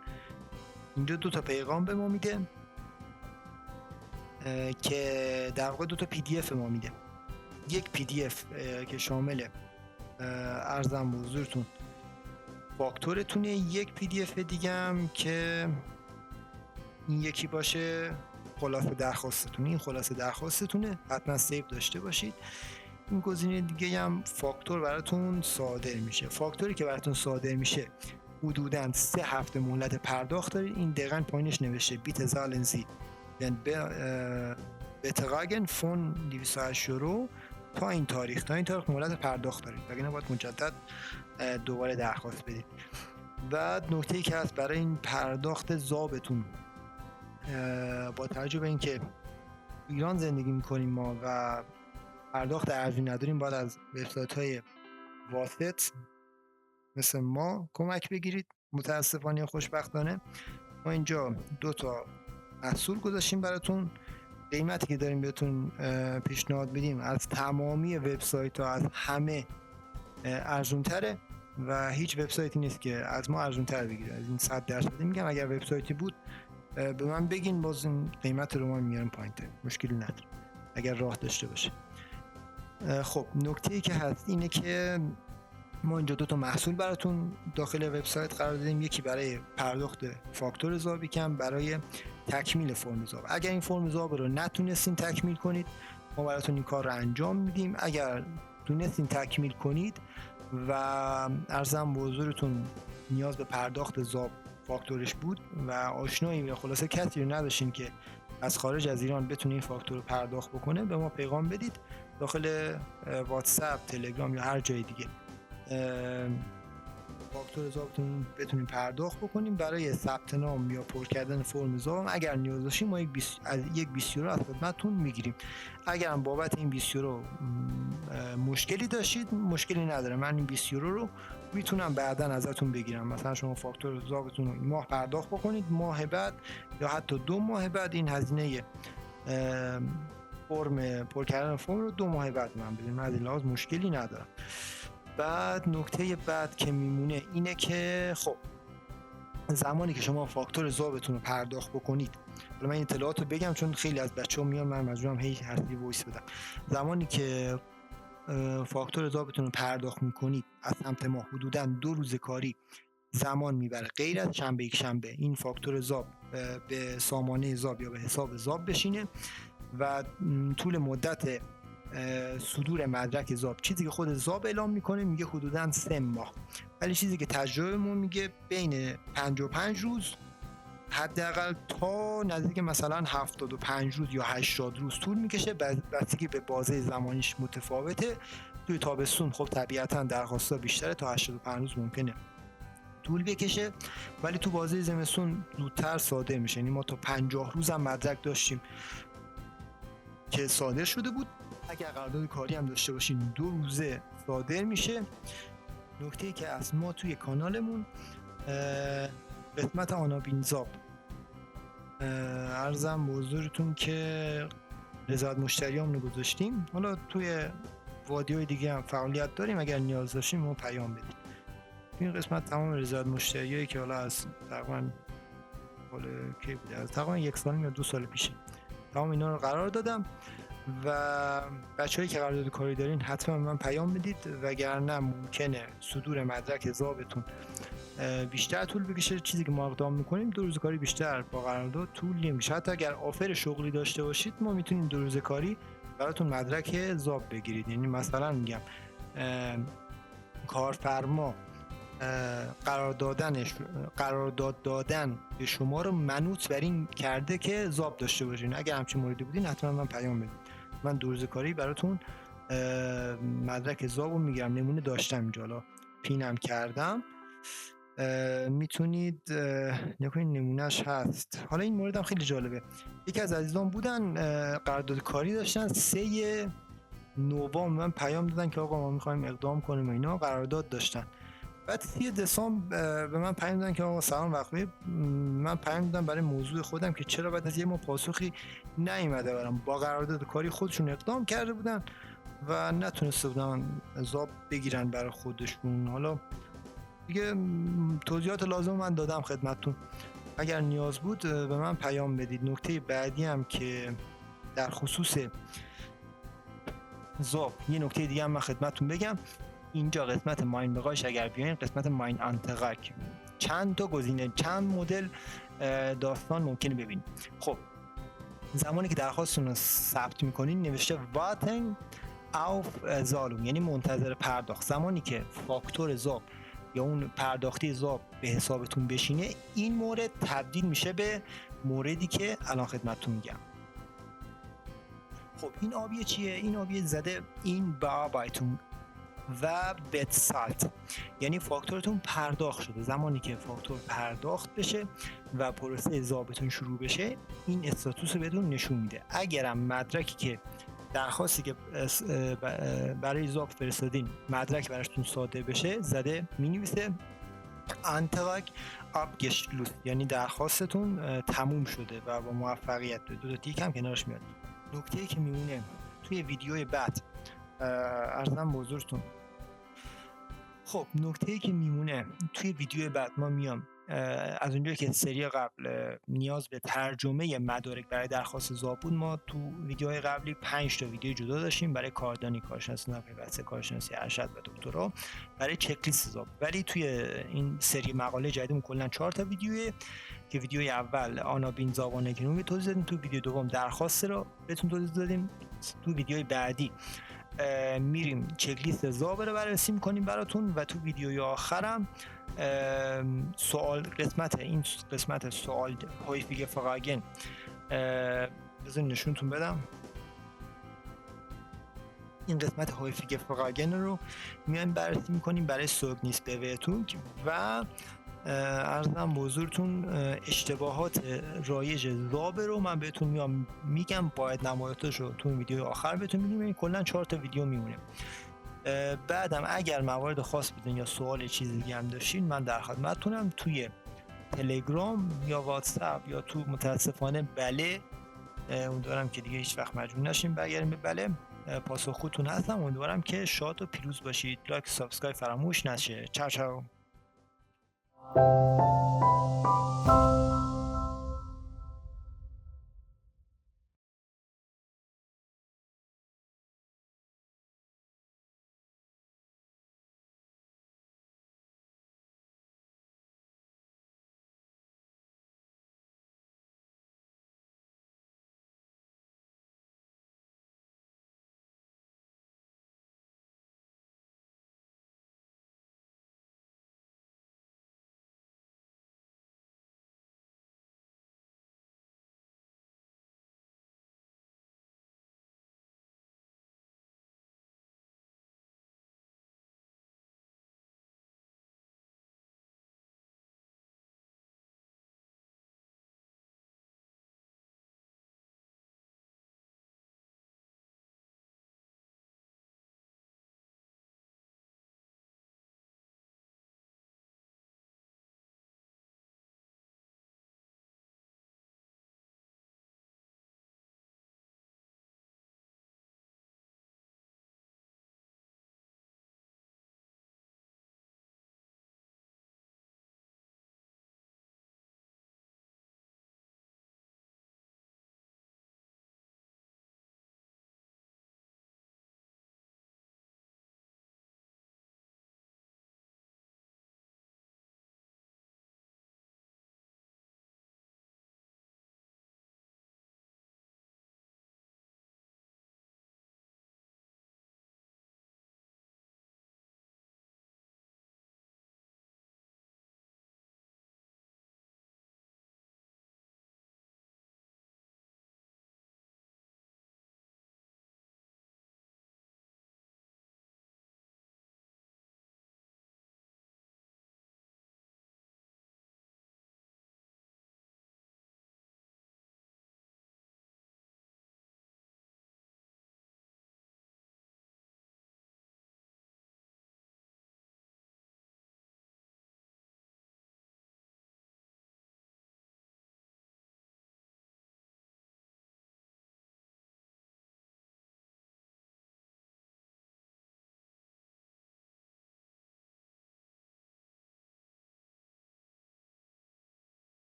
اینجا 2 تا پیغام به ما میده که در واقع 2 تا پی دی اف ما میده. یک پی دی اف که شامل ارزم به حضورتون فاکتورتونه، یک پی دی اف دیگه هم که این یکی باشه خلاصه درخواستتونه. این خلاصه درخواستتونه، حتما سیو داشته باشید. این گزینه دیگه هم فاکتور براتون صادر میشه. فاکتوری که براتون صادر میشه حدوداً 3 هفته مهلت پرداخت دارید. این دقیقاً پایینش نوشته بیت زالنزی بتقاگن فون 208 یورو تا این تاریخ مهلت پرداخت دارید، وگرنه باید مجدد دوباره درخواست بدید. بعد نکته‌ای که هست برای این پرداخت ضابطتون، با توجه به اینکه ایران زندگی میکنیم ما و پرداخت ارزی نداریم، باید از وبسایت‌های واسط مثل ما کمک بگیرید. متاسفانه یا خوشبختانه ما اینجا 2 تا محصول گذاشتیم براتون. قیمتی که داریم بهتون پیشنهاد میدیم از تمامی وبسایت ها، از همه ارزونتره و هیچ وبسایتی نیست که از ما ارزونتر بگیره. از این 100% میگم اگر وبسایتی بود به من بگین، باز این قیمت رو ما میارم پایین‌تر، مشکلی نداره اگر راه داشته باشه. خب نکته‌ای که هست اینه که ما اینجا 2 تا محصول براتون داخل وبسایت قرار دادیم. یکی برای پرداخت فاکتور ذابیکم، برای تکمیل فرم ذاب. اگر این فرم ذاب رو نتونستین تکمیل کنید، ما براتون این کار رو انجام میدیم. اگر تونستین تکمیل کنید و ارزم به حضورتون نیاز به پرداخت ذاب فاکتورش بود و آشنایی یا خلاصه کسی رو نداشتین که از خارج از ایران بتونه این فاکتور رو پرداخت بکنه، به ما پیغام بدید داخل واتساپ، تلگرام یا هر جای دیگه فاکتور ذابتون بتونیم پرداخت بکنیم. برای ثبت نام یا پر کردن فرم ذاب اگر نیاز داشتیم ما یک 20 یورو از خدمتتون میگیریم. اگر هم بابت این 20 یورو مشکلی داشتید، مشکلی نداره، من این 20 یورو رو میتونم بعداً ازتون بگیرم. مثلا شما فاکتور ذابتون رو این ماه پرداخت بکنید، ماه بعد یا حتی 2 ماه بعد این هزینه فرم پر کردن فرم رو 2 ماه بعد من بدین، من از این لحاظ مشکلی ندارم. بعد نکته بعد که میمونه اینه که خب زمانی که شما فاکتور ذابتون رو پرداخت بکنید، حالا من این اطلاعات رو بگم چون خیلی از بچه‌ها میان من مجبورم هی هر وایس بدم. زمانی که فاکتور ذابتون رو پرداخت میکنید از سمت ما حدوداً 2 روز کاری زمان میبره، غیر از شنبه یک شنبه این فاکتور ذاب به سامانه ذاب یا به حساب ذاب بشینه و طول مدت صدور مدرک ذاب، چیزی که خود ذاب اعلام میکنه میگه حدوداً 3 ماه، ولی چیزی که تجربه‌مون میگه بین 55 روز حداقل تا نزدیک مثلا 75 روز یا 80 روز طول میکشه، بستگی به بازه زمانیش متفاوته. توی تابستون خب طبیعتاً درخواست‌ها بیشتره، تا 85 روز ممکنه طول بکشه، ولی تو بازه زمستون زودتر صادر میشه. یعنی ما تا 50 روز هم مدرک داشتیم که صادر شده بود. اگر قرارداد کاری هم داشته باشین 2 روزه صادر میشه. نکته‌ای که از ما توی کانالمون قسمت آنابین ذاب عرضم به حضورتون که رضایت مشتریامون رو گذاشتیم. حالا توی وادیوهای دیگه هم فعالیت داریم، اگر نیاز داشتیم ما پیام بدید. این قسمت تمام رضایت مشتریایی که حالا از تقریبا کی بوده، از تقریبا 1 سال یا 2 سال پیشه تمام اینا رو قرار دادم و بچه‌هایی که قرارداد کاری دارین حتما من پیام بدید، وگرنه ممکنه صدور مدرک ذابتون بیشتر طول بکشه. چیزی که ما اقدام میکنیم 2 روز کاری بیشتر با قرارداد طول نمیشه. حتی اگر آفر شغلی داشته باشید ما میتونیم 2 روز کاری براتون مدرک ذاب بگیرید. یعنی مثلا میگم کارفرما قرارداد دادن به شما رو منوط بر این کرده که ذاب داشته باشین. اگر همچین موردی بودین حتما من پیام بدید، من 2 روز کاری براتون مدرک ذاب رو میگیرم. نمونه داشتم اینجا، حالا پینم کردم، میتونید نکنید نمونهش هست. حالا این مورد هم خیلی جالبه. یکی از عزیزان بودن قرارداد کاری داشتن 3 نوامبر من پیام دادن که آقا ما میخوایم اقدام کنیم و اینا، قرارداد داشتن. بعد 3 دسامبر به من پیام دادن که آقا سلام وقت بخیر. من پیام دادم برای موضوع خودم که چرا بعد از یه ماه پاسخی نیومده برام. با قرارداد کاری خودشون اقدام کرده بودن و نتونسته بودن ذاب بگیرن برای خودشون. حالا دیگه توضیحات لازم من دادم خدمتتون، اگر نیاز بود به من پیام بدید. نکته بعدی هم که در خصوص ذاب، یه نکته دیگه هم من خدمتتون بگم. اینجا قسمت ماین بقایش اگر بیاین قسمت ماین انتقاک چند تا گزینه، چند مدل داستان ممکنه ببینید. خب زمانی که درخواستتون رو ثبت میکنین نوشته واتن auf زالوم، یعنی منتظر پرداخت. زمانی که فاکتور ذاب یا اون پرداختی ذاب به حسابتون بشینه، این مورد تبدیل میشه به موردی که الان خدمتتون میگم. خب این آبیه چیه؟ این آبیه زده این بایتون و بت سالت، یعنی فاکتورتون پرداخت شده. زمانی که فاکتور پرداخت بشه و پروسه ذابتون شروع بشه، این استاتوس رو بهتون نشون میده. اگرم مدرکی که درخواستی که برای ذاب فرستادین مدرک براشتون صادر بشه، زده مینویسه Antrag abgeschlossen یعنی درخواستتون تموم شده و با موفقیت دو تا تیک هم کنارش میاد. نکته‌ای که میمونه توی ویدیوی بعد عرضم بزرگتون، خب نکته‌ای که میمونه توی ویدیو بعد ما میام از اونجایی که سری قبل نیاز به ترجمه مدارک برای درخواست زاب بود، ما تو ویدیوهای قبلی 5 تا ویدیو جدا داشتیم برای کاردانی، کارشناسی ناپیوسته، کارشناسی ارشد و دکترا برای چک لیست زاب. ولی توی این سری مقاله جدیدمون کلا 4 تا ویدیوه که ویدیوی اول آنابین زبان اکنومی توضیح دادیم، تو ویدیو دوم درخواست رو بهتون توضیح دادیم، تو ویدیوی بعدی میریم چک لیست زاب رو بررسی میکنیم براتون و تو ویدیوی آخرم سوال قسمت سوال هایفیگ فراگن بذارین نشونتون بدم. این قسمت هایفیگ فراگن رو میایم بررسی میکنیم برای سوگنیس بهتون و عرضم بزرگتون اشتباهات رایج زاب رو من بهتون میگم، باید نمایاتش رو تو ویدیو آخر بهتون میگم. کلا 4 تا ویدیو میمونه. بعدم اگر موارد خاص بدین یا سوال چیزی دیگه هم داشتین من در خدمتتونم. توی تلگرام یا واتساپ یا تو متاسفانه بله، امیدوارم که دیگه هیچ وقت مجبور نشین برگردیم به بله، پاسخگوتون هستم. امیدوارم که شاد و پیروز باشید. لایک سابسکرایب فراموش نشه. چاو چاو.